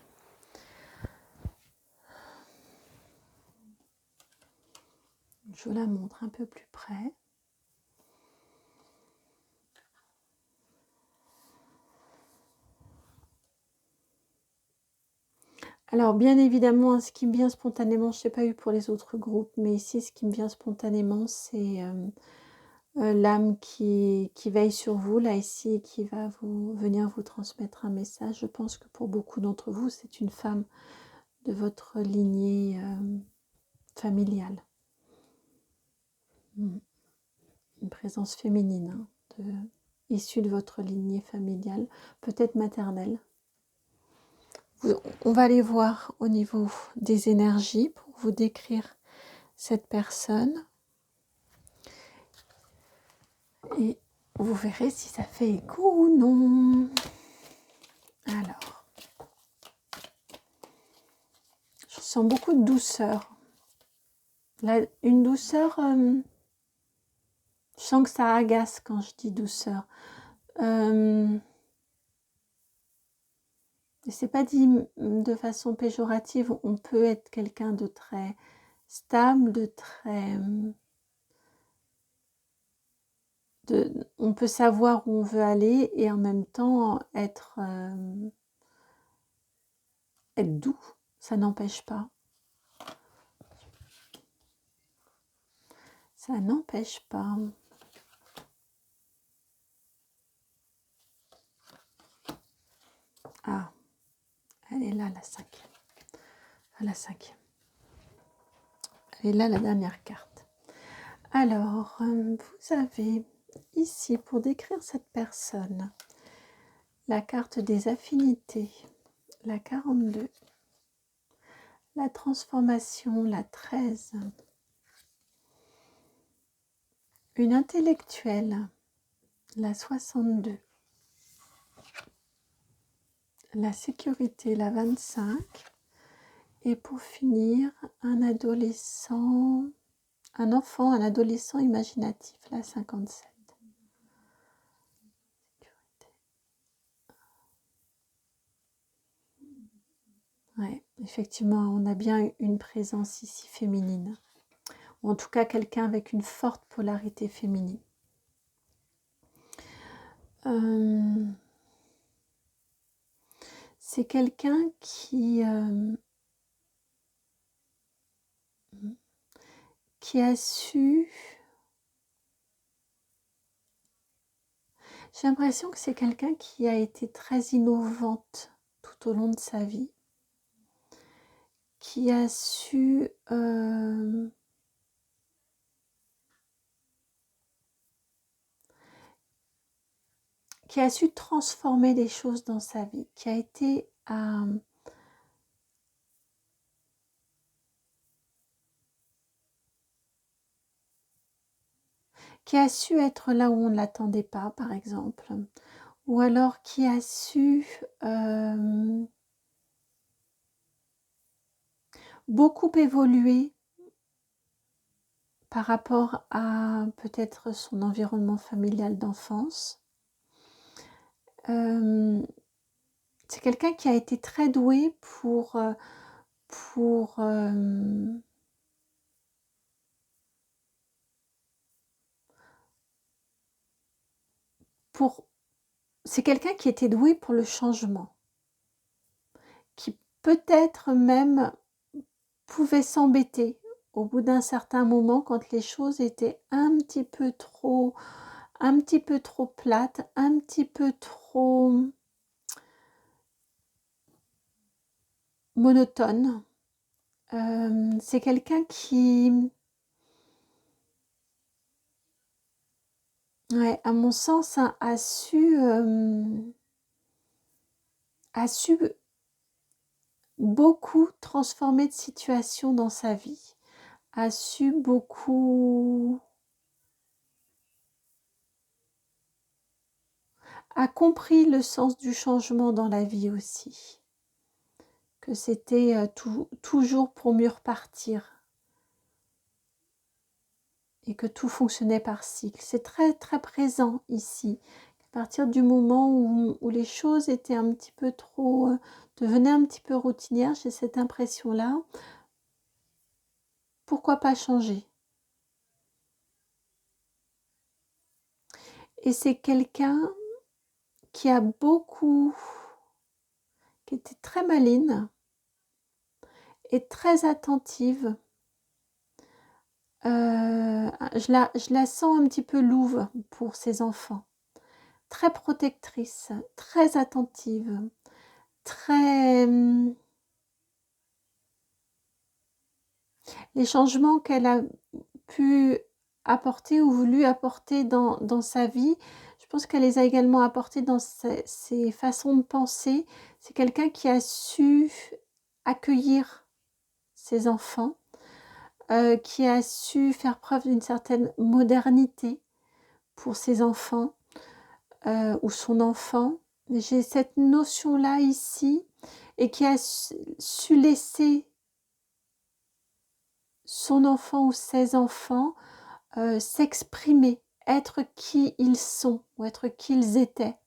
Je vous la montre un peu plus près. Alors bien évidemment, ce qui me vient spontanément, je ne sais pas eu pour les autres groupes, mais ici ce qui me vient spontanément, c'est l'âme qui veille sur vous, là ici, et qui va venir vous transmettre un message. Je pense que pour beaucoup d'entre vous, c'est une femme de votre lignée familiale. Une présence féminine, issue de votre lignée familiale, peut-être maternelle. On va aller voir au niveau des énergies pour vous décrire cette personne. Et vous verrez si ça fait écho ou non. Alors, je sens beaucoup de douceur. Là, une douceur, je sens que ça agace quand je dis douceur. Et c'est pas dit de façon péjorative, on peut être quelqu'un de très stable, on peut savoir où on veut aller et en même temps être doux, ça n'empêche pas. Ça n'empêche pas. Ah, elle est là, la cinquième. Ah, la cinquième. Elle est là, la dernière carte. Alors, vous avez ici, pour décrire cette personne, la carte des affinités, la 42, la transformation, la 13, une intellectuelle, la 62, la sécurité, la 25, et pour finir, un adolescent, un enfant, un adolescent imaginatif, la 57. Ouais, effectivement, on a bien une présence ici féminine. Ou en tout cas, quelqu'un avec une forte polarité féminine. C'est quelqu'un qui a su... J'ai l'impression que c'est quelqu'un qui a été très innovante tout au long de sa vie. Qui a su... qui a su transformer des choses dans sa vie, qui a été qui a su être là où on ne l'attendait pas, par exemple, ou alors qui a su beaucoup évoluer par rapport à peut-être son environnement familial d'enfance. C'est quelqu'un qui a été très doué pour, pour c'est quelqu'un qui était doué pour le changement, qui peut-être même pouvait s'embêter au bout d'un certain moment quand les choses étaient un petit peu trop plates, un petit peu trop monotones. C'est quelqu'un qui, ouais, à mon sens, hein, a su beaucoup transformer de situations dans sa vie, a su beaucoup, a compris le sens du changement dans la vie aussi, que c'était toujours pour mieux repartir et que tout fonctionnait par cycle. C'est très très présent ici. À partir du moment où les choses étaient un petit peu trop, devenaient un petit peu routinières, j'ai cette impression-là, pourquoi pas changer? Et c'est quelqu'un qui a beaucoup, qui était très maligne et très attentive. Je la sens un petit peu louve pour ses enfants. Très protectrice, très attentive, très... Les changements qu'elle a pu apporter ou voulu apporter dans sa vie, je pense qu'elle les a également apportés dans ses façons de penser. C'est quelqu'un qui a su accueillir ses enfants, qui a su faire preuve d'une certaine modernité pour ses enfants ou son enfant. J'ai cette notion-là ici et qui a su laisser son enfant ou ses enfants s'exprimer, être qui ils sont ou être qui ils étaient.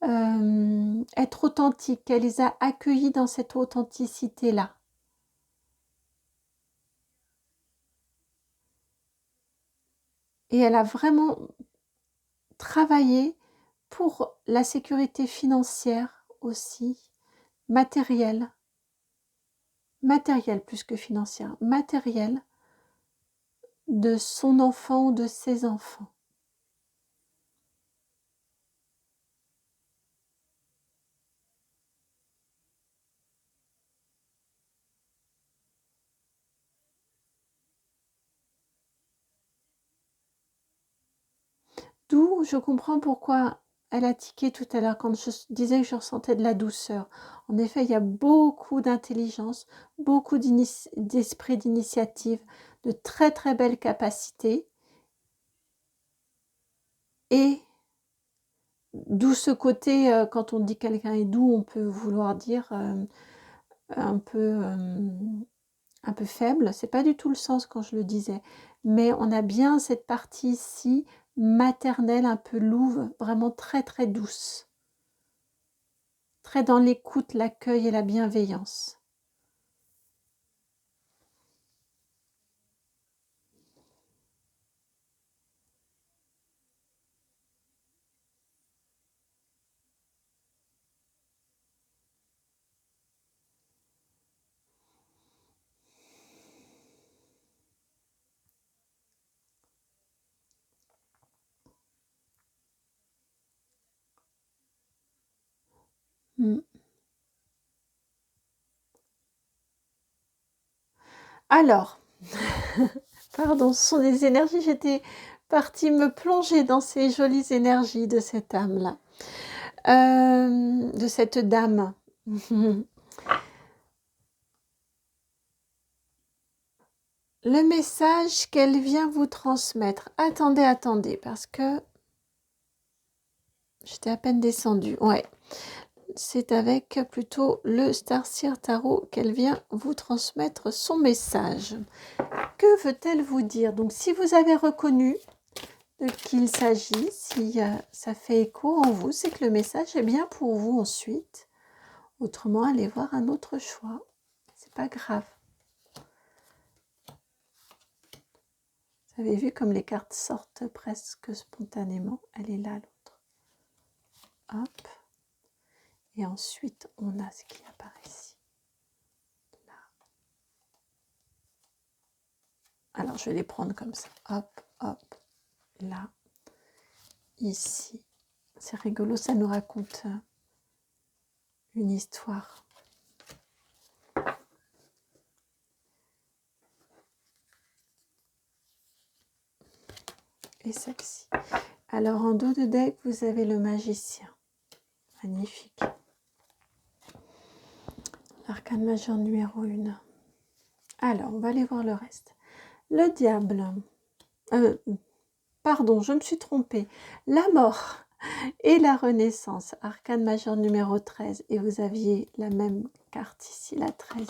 Être authentique, elle les a accueillis dans cette authenticité-là. Et elle a vraiment travaillé pour la sécurité financière aussi, matérielle plus que financière, matérielle de son enfant ou de ses enfants. D'où je comprends pourquoi elle a tiqué tout à l'heure quand je disais que je ressentais de la douceur. En effet, il y a beaucoup d'intelligence, beaucoup d'esprit d'initiative, de très très belles capacités. Et d'où ce côté, quand on dit quelqu'un est doux, on peut vouloir dire un peu faible. C'est pas du tout le sens quand je le disais. Mais on a bien cette partie ici maternelle, un peu louve, vraiment très très douce. Très dans l'écoute, l'accueil et la bienveillance. Mm. Alors, pardon, ce sont des énergies, j'étais partie me plonger dans ces jolies énergies de cette âme-là, de cette dame. Le message qu'elle vient vous transmettre. Attendez, parce que j'étais à peine descendue. Ouais. c'est avec plutôt le Starseer Tarot qu'elle vient vous transmettre son message. Que veut-elle vous dire? Donc, si vous avez reconnu de qui il s'agit, si ça fait écho en vous, c'est que le message est bien pour vous ensuite. Autrement, allez voir un autre choix. C'est pas grave. Vous avez vu comme les cartes sortent presque spontanément. Elle est là, l'autre. Hop. Et ensuite, on a ce qui apparaît ici. Là. Alors, je vais les prendre comme ça. Hop, hop. Là. Ici. C'est rigolo, ça nous raconte une histoire. Et celle-ci. Alors, en dos de deck, vous avez le magicien. Magnifique. L'arcane majeur numéro 1. Alors, on va aller voir le reste. Le diable. Pardon, je me suis trompée. La mort et la renaissance. Arcane majeur numéro 13. Et vous aviez la même carte ici, la 13.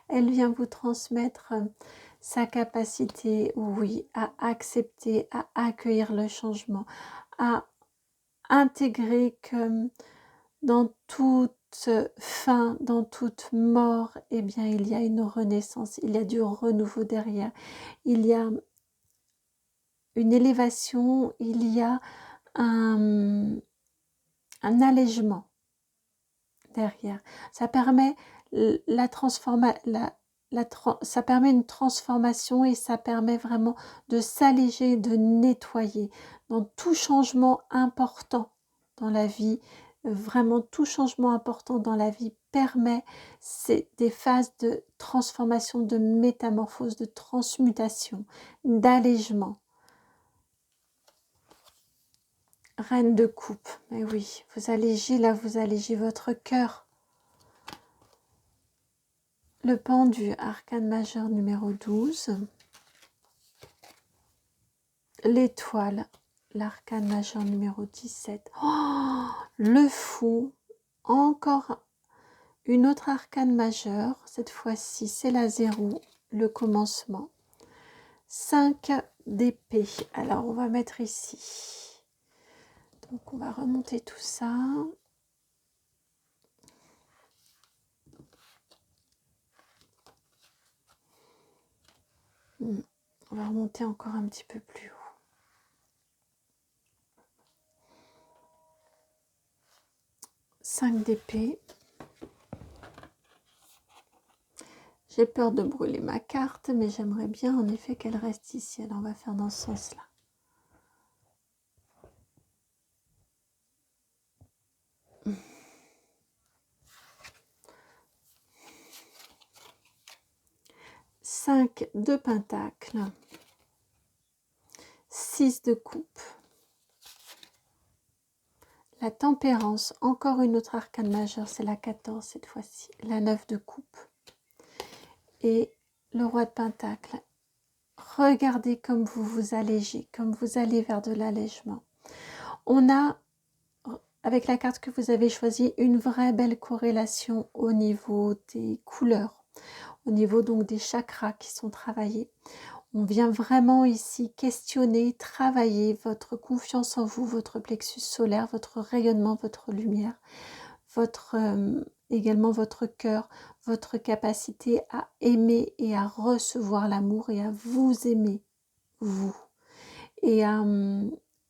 Elle vient vous transmettre sa capacité, oui, à accepter, à accueillir le changement, à intégrer que dans toute fin, dans toute mort, eh bien, il y a une renaissance, il y a du renouveau derrière, il y a une élévation, il y a un allègement derrière. Ça permet ça permet une transformation et ça permet vraiment de s'alléger, de nettoyer. Dans tout changement important dans la vie, vraiment tout changement important dans la vie permet des phases de transformation, de métamorphose, de transmutation, d'allègement. Reine de coupe, mais oui, vous allégez là, vous allégez votre cœur. Le pendu, arcane majeur numéro 12. L'étoile, l'arcane majeur numéro 17. Oh, le fou, encore une autre arcane majeure. Cette fois-ci, c'est la 0, le commencement. 5 d'épée. Alors, on va mettre ici. Donc, on va remonter tout ça. On va remonter encore un petit peu plus haut. Cinq d'épée. J'ai peur de brûler ma carte, mais j'aimerais bien en effet qu'elle reste ici. Alors on va faire dans ce sens-là. Cinq de pentacle. 6 de coupe. La tempérance, encore une autre arcane majeure, c'est la 14 cette fois-ci. La 9 de coupe. Et le roi de pentacle. Regardez comme vous vous allégez, comme vous allez vers de l'allègement. On a, avec la carte que vous avez choisie, une vraie belle corrélation au niveau des couleurs, au niveau donc des chakras qui sont travaillés. On vient vraiment ici questionner, travailler votre confiance en vous, votre plexus solaire, votre rayonnement, votre lumière, également votre cœur, votre capacité à aimer et à recevoir l'amour et à vous aimer, vous. Et à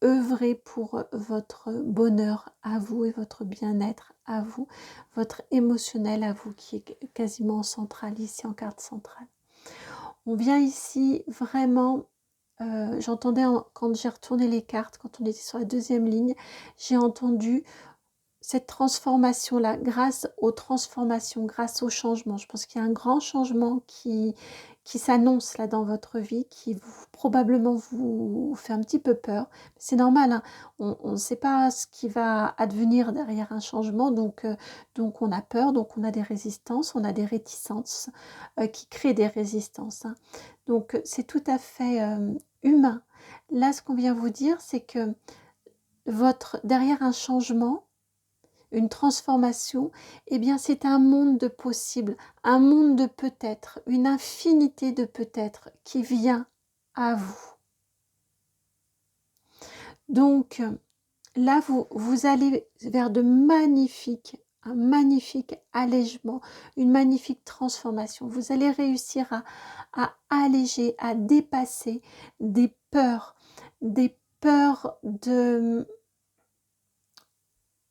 œuvrer pour votre bonheur à vous et votre bien-être à vous, votre émotionnel à vous qui est quasiment central ici en carte centrale. On vient ici vraiment, j'entendais quand j'ai retourné les cartes, quand on était sur la deuxième ligne, j'ai entendu cette transformation-là, grâce aux transformations, grâce au changement. Je pense qu'il y a un grand changement qui s'annonce là dans votre vie, qui probablement vous fait un petit peu peur. C'est normal, hein, on ne sait pas ce qui va advenir derrière un changement, donc on a peur, donc on a des résistances, on a des réticences qui créent des résistances. Hein. Donc c'est tout à fait humain. Là, ce qu'on vient vous dire, c'est que derrière un changement, une transformation, eh bien c'est un monde de possibles, un monde de peut-être, une infinité de peut-être qui vient à vous. Donc là, vous allez vers un magnifique allègement, une magnifique transformation. Vous allez réussir à alléger, à dépasser des peurs de...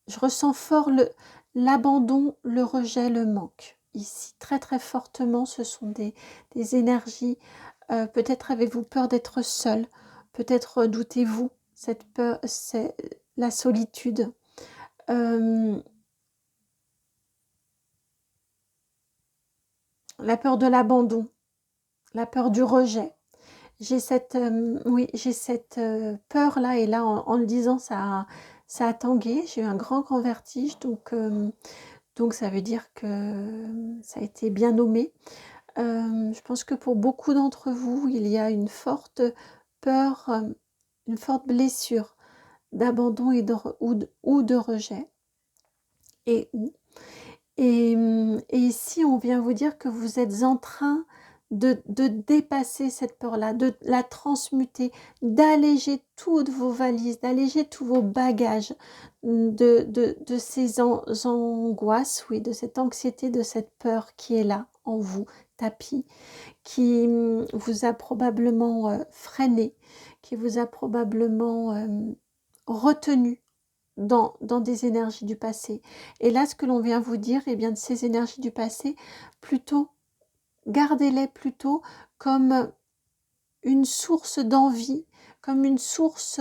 Je ressens fort l'abandon, le rejet, le manque. Ici, très très fortement, ce sont des énergies. Peut-être avez-vous peur d'être seul, peut-être doutez-vous, cette peur, c'est la solitude. La peur de l'abandon, la peur du rejet. J'ai cette, oui, j'ai cette peur-là, et là, en le disant, ça a tangué. J'ai eu un grand vertige, donc ça veut dire que ça a été bien nommé. Je pense que pour beaucoup d'entre vous, il y a une forte peur, une forte blessure d'abandon ou de rejet. Et ici, on vient vous dire que vous êtes en train de dépasser cette peur-là, de la transmuter, d'alléger toutes vos valises, d'alléger tous vos bagages, de ces angoisses, oui, de cette anxiété, de cette peur qui est là en vous, tapis, qui vous a probablement freiné, qui vous a probablement retenu dans des énergies du passé. Et là, ce que l'on vient vous dire, eh bien, de ces énergies du passé, plutôt, gardez-les plutôt comme une source d'envie, comme une source,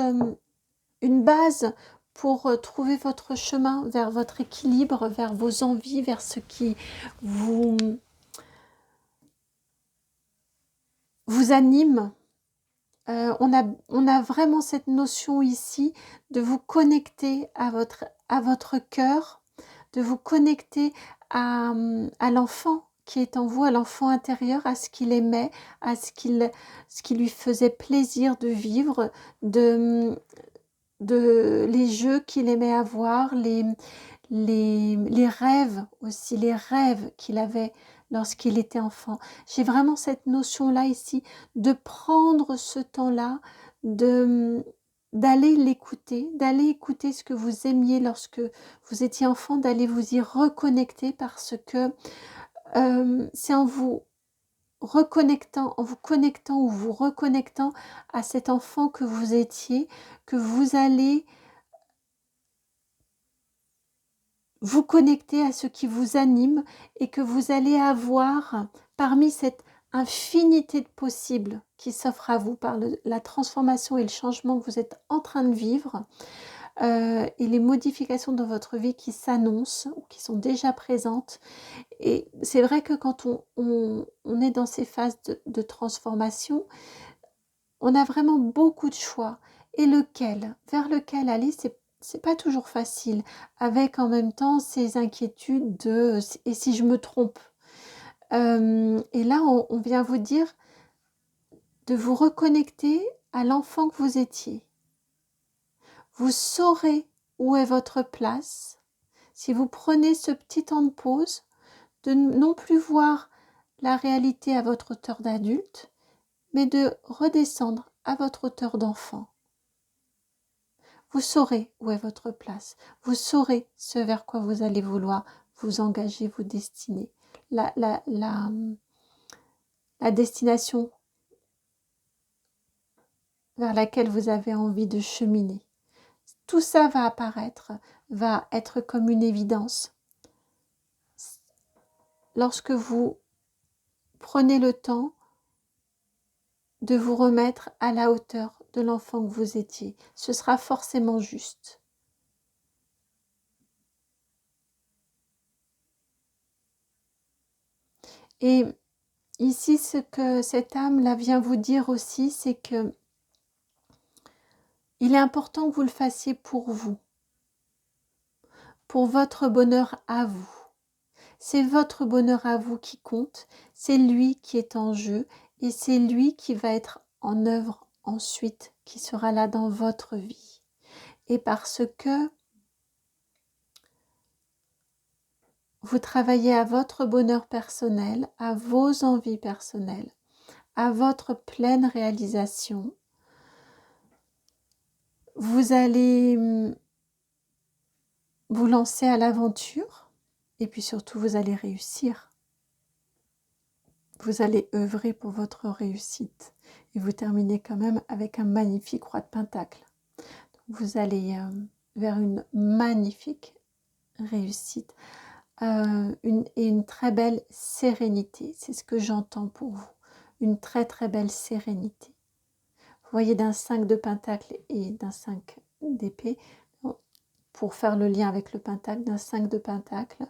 une base pour trouver votre chemin vers votre équilibre, vers vos envies, vers ce qui vous anime. On a vraiment cette notion ici de vous connecter à votre cœur, de vous connecter à l'enfant qui est en vous, à l'enfant intérieur, à ce qu'il aimait, à ce qui lui faisait plaisir de vivre, de les jeux qu'il aimait avoir, les rêves aussi, les rêves qu'il avait lorsqu'il était enfant. J'ai vraiment cette notion-là ici de prendre ce temps-là, d'aller l'écouter, d'aller écouter ce que vous aimiez lorsque vous étiez enfant, d'aller vous y reconnecter, parce que c'est en vous reconnectant, en vous connectant ou vous reconnectant à cet enfant que vous étiez, que vous allez vous connecter à ce qui vous anime, et que vous allez avoir, parmi cette infinité de possibles qui s'offre à vous par la transformation et le changement que vous êtes en train de vivre, et les modifications dans votre vie qui s'annoncent ou qui sont déjà présentes. Et c'est vrai que quand on est dans ces phases de transformation, on a vraiment beaucoup de choix. Et vers lequel aller, c'est pas toujours facile, avec en même temps ces inquiétudes de et si je me trompe. Et là, on vient vous dire de vous reconnecter à l'enfant que vous étiez. Vous saurez où est votre place si vous prenez ce petit temps de pause, de non plus voir la réalité à votre hauteur d'adulte, mais de redescendre à votre hauteur d'enfant. Vous saurez où est votre place. Vous saurez ce vers quoi vous allez vouloir vous engager, vous destiner. La destination vers laquelle vous avez envie de cheminer. Tout ça va apparaître, va être comme une évidence. Lorsque vous prenez le temps de vous remettre à la hauteur de l'enfant que vous étiez, ce sera forcément juste. Et ici, ce que cette âme-là vient vous dire aussi, c'est que il est important que vous le fassiez pour vous, pour votre bonheur à vous. C'est votre bonheur à vous qui compte, c'est lui qui est en jeu, et c'est lui qui va être en œuvre ensuite, qui sera là dans votre vie. Et parce que Vous travaillez à votre bonheur personnel, à vos envies personnelles, à votre pleine réalisation. Vous allez vous lancer à l'aventure et puis surtout vous allez réussir. Vous allez œuvrer pour votre réussite et vous terminez quand même avec un magnifique roi de pentacle. Vous allez vers une magnifique réussite et une très belle sérénité. C'est ce que j'entends pour vous. Une très très belle sérénité. Vous voyez, d'un 5 de pentacle et d'un 5 d'épée, pour faire le lien avec le pentacle, d'un 5 de pentacle,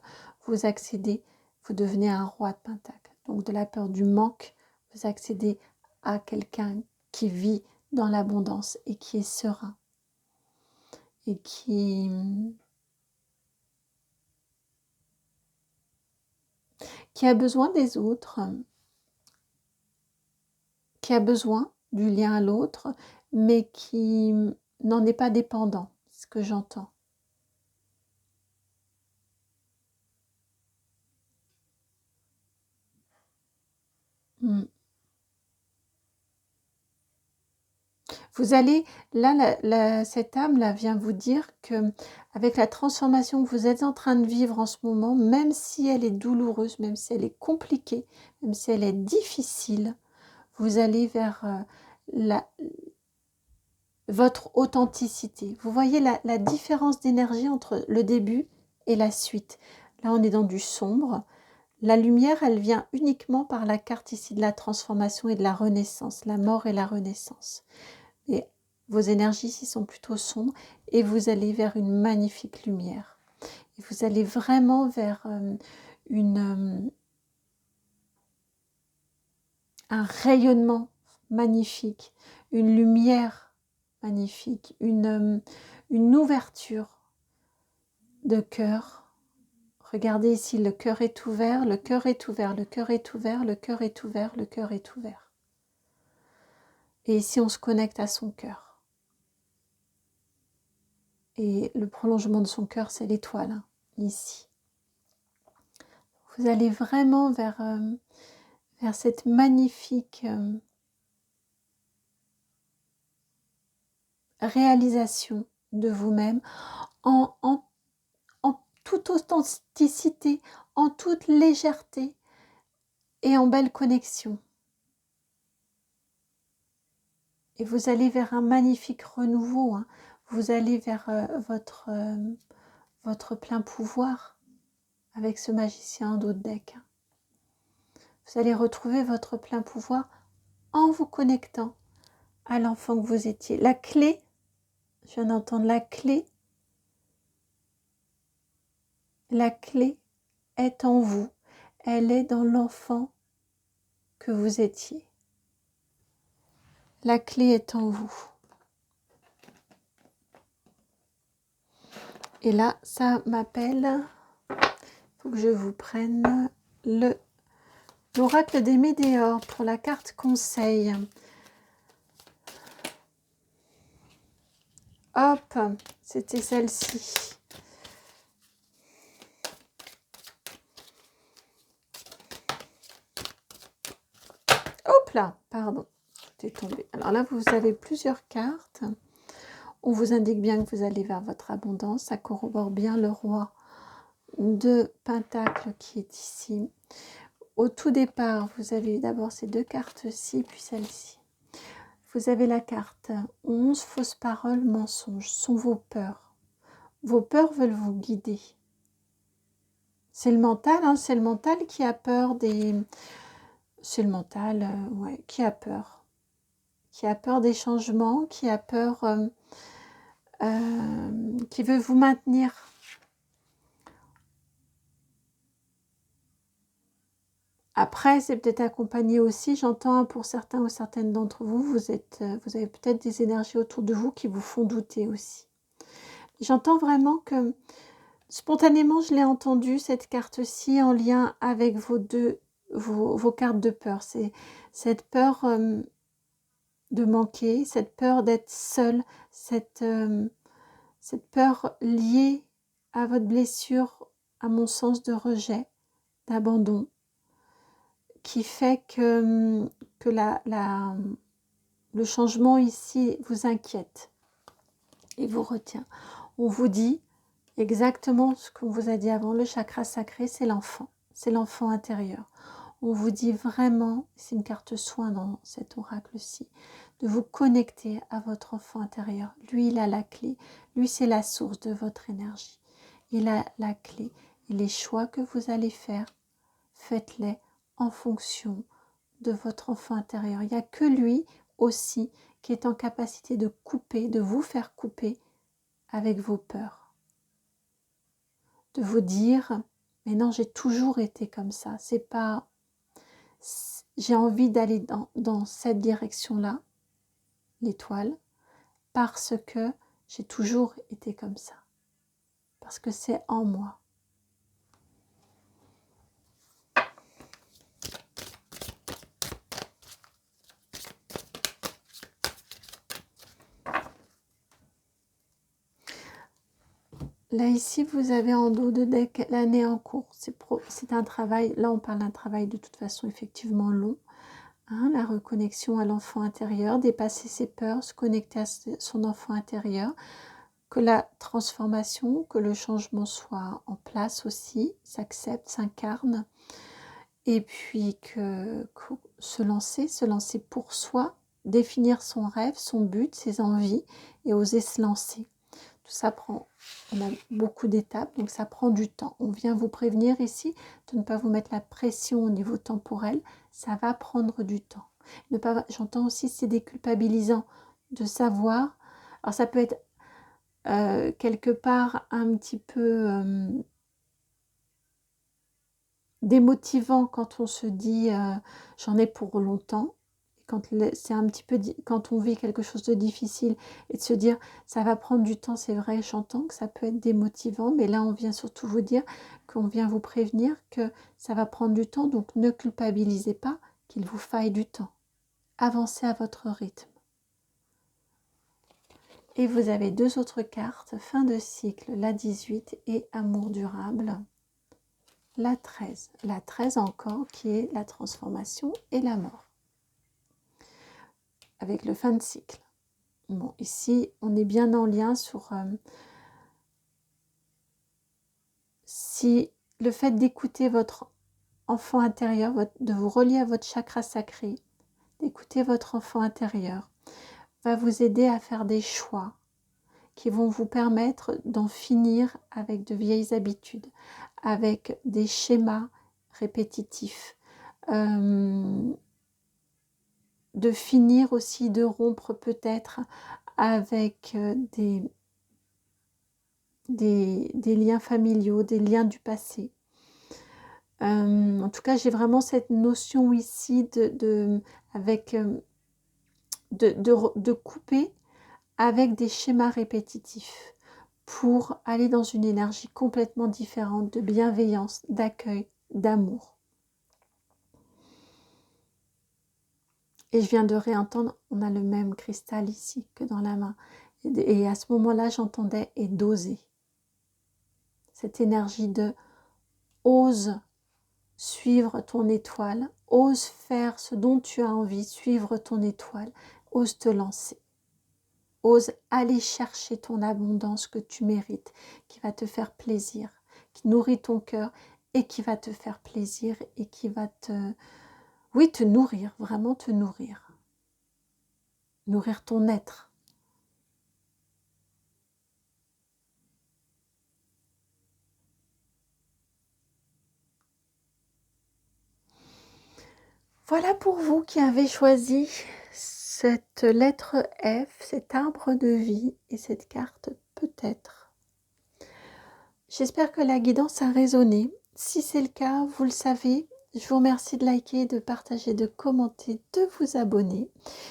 vous accédez, vous devenez un roi de pentacle. Donc de la peur du manque, vous accédez à quelqu'un qui vit dans l'abondance et qui est serein et qui a besoin des autres, qui a besoin du lien à l'autre, mais qui n'en est pas dépendant, c'est ce que j'entends. Vous allez, là, cette âme-là vient vous dire que avec la transformation que vous êtes en train de vivre en ce moment, même si elle est douloureuse, même si elle est compliquée, même si elle est difficile, vous allez vers votre authenticité. Vous voyez la différence d'énergie entre le début et la suite. Là, on est dans du sombre. La lumière, elle vient uniquement par la carte ici de la transformation et de la renaissance, la mort et la renaissance. Et vos énergies ici sont plutôt sombres et vous allez vers une magnifique lumière. Et vous allez vraiment vers un rayonnement magnifique, une lumière magnifique, une ouverture de cœur. Regardez ici, le cœur est ouvert, le cœur est ouvert, le cœur est ouvert, le cœur est ouvert, le cœur est ouvert. Et ici, on se connecte à son cœur. Et le prolongement de son cœur, c'est l'étoile, hein, ici. Vous allez vraiment vers cette magnifique réalisation de vous-même en toute authenticité, en toute légèreté et en belle connexion. Et vous allez vers un magnifique renouveau, hein. Vous allez vers votre plein pouvoir avec ce magicien d'autres deck. Vous allez retrouver votre plein pouvoir en vous connectant à l'enfant que vous étiez. La clé, je viens d'entendre la clé est en vous. Elle est dans l'enfant que vous étiez. La clé est en vous. Et là, ça m'appelle, il faut que je vous prenne l'oracle des météores pour la carte conseil. Hop, c'était celle-ci. Hop là, pardon, tout est tombé. Alors là, vous avez plusieurs cartes. On vous indique bien que vous allez vers votre abondance. Ça corrobore bien le roi de Pentacle qui est ici. Au tout départ, vous avez d'abord ces deux cartes-ci, puis celle-ci. Vous avez la carte 11, fausses paroles, mensonges, sont vos peurs. Vos peurs veulent vous guider. C'est le mental, hein, c'est le mental qui a peur des... C'est le mental, ouais, qui a peur. Qui a peur des changements, qui a peur... qui veut vous maintenir. Après, c'est peut-être accompagné aussi, j'entends pour certains ou certaines d'entre vous, vous avez peut-être des énergies autour de vous qui vous font douter aussi. J'entends vraiment que, spontanément, je l'ai entendu, cette carte-ci, en lien avec vos cartes de peur. C'est cette peur de manquer, cette peur d'être seul, cette peur liée à votre blessure à mon sens, de rejet, d'abandon, qui fait que le changement ici vous inquiète et vous retient. On vous dit exactement ce qu'on vous a dit avant, le chakra sacré, c'est l'enfant intérieur. On vous dit vraiment, c'est une carte soin dans cet oracle-ci, de vous connecter à votre enfant intérieur. Lui, il a la clé. Lui, c'est la source de votre énergie. Il a la clé. Et les choix que vous allez faire, faites-les en fonction de votre enfant intérieur. Il n'y a que lui aussi qui est en capacité de couper, de vous faire couper avec vos peurs. De vous dire, mais non, j'ai toujours été comme ça. C'est pas... J'ai envie d'aller dans cette direction-là, l'étoile, parce que j'ai toujours été comme ça. Parce que c'est en moi. Là, ici, vous avez en dos de deck l'année en cours. C'est un travail, là on parle d'un travail de toute façon effectivement long. Hein, la reconnexion à l'enfant intérieur, dépasser ses peurs, se connecter à son enfant intérieur, que la transformation, que le changement soit en place aussi, s'accepte, s'incarne, et puis que se lancer pour soi, définir son rêve, son but, ses envies, et oser se lancer. Tout ça on a beaucoup d'étapes, donc ça prend du temps. On vient vous prévenir ici de ne pas vous mettre la pression au niveau temporel, ça va prendre du temps. J'entends aussi, c'est déculpabilisant de savoir, alors ça peut être quelque part un petit peu démotivant quand on se dit j'en ai pour longtemps, c'est un petit peu quand on vit quelque chose de difficile et de se dire ça va prendre du temps, c'est vrai, j'entends que ça peut être démotivant, mais là on vient surtout vous dire qu'on vient vous prévenir que ça va prendre du temps, donc ne culpabilisez pas qu'il vous faille du temps. Avancez à votre rythme. Et vous avez deux autres cartes, fin de cycle, la 18 et amour durable. La 13. La 13 encore qui est la transformation et la mort. Avec le fin de cycle. Bon, ici, on est bien en lien sur si le fait d'écouter votre enfant intérieur, de vous relier à votre chakra sacré, d'écouter votre enfant intérieur, va vous aider à faire des choix qui vont vous permettre d'en finir avec de vieilles habitudes, avec des schémas répétitifs, de finir aussi, de rompre peut-être avec des liens familiaux, des liens du passé. En tout cas, j'ai vraiment cette notion ici de couper avec des schémas répétitifs pour aller dans une énergie complètement différente de bienveillance, d'accueil, d'amour. Et je viens de réentendre, on a le même cristal ici que dans la main. Et à ce moment-là, j'entendais et d'oser. Cette énergie de ose suivre ton étoile, ose faire ce dont tu as envie, suivre ton étoile, ose te lancer. Ose aller chercher ton abondance que tu mérites, qui va te faire plaisir, qui nourrit ton cœur et qui va te faire plaisir et qui va te nourrir, vraiment te nourrir. Nourrir ton être. Voilà pour vous qui avez choisi cette lettre F, cet arbre de vie et cette carte peut-être. J'espère que la guidance a résonné. Si c'est le cas, vous le savez, je vous remercie de liker, de partager, de commenter, de vous abonner.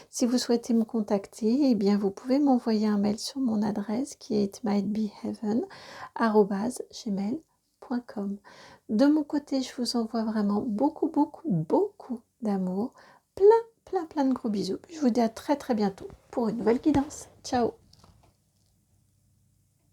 Si vous souhaitez me contacter, eh bien vous pouvez m'envoyer un mail sur mon adresse qui est itmightbeheaven@gmail.com. De mon côté, je vous envoie vraiment beaucoup d'amour. Plein de gros bisous. Je vous dis à très bientôt pour une nouvelle guidance. Ciao!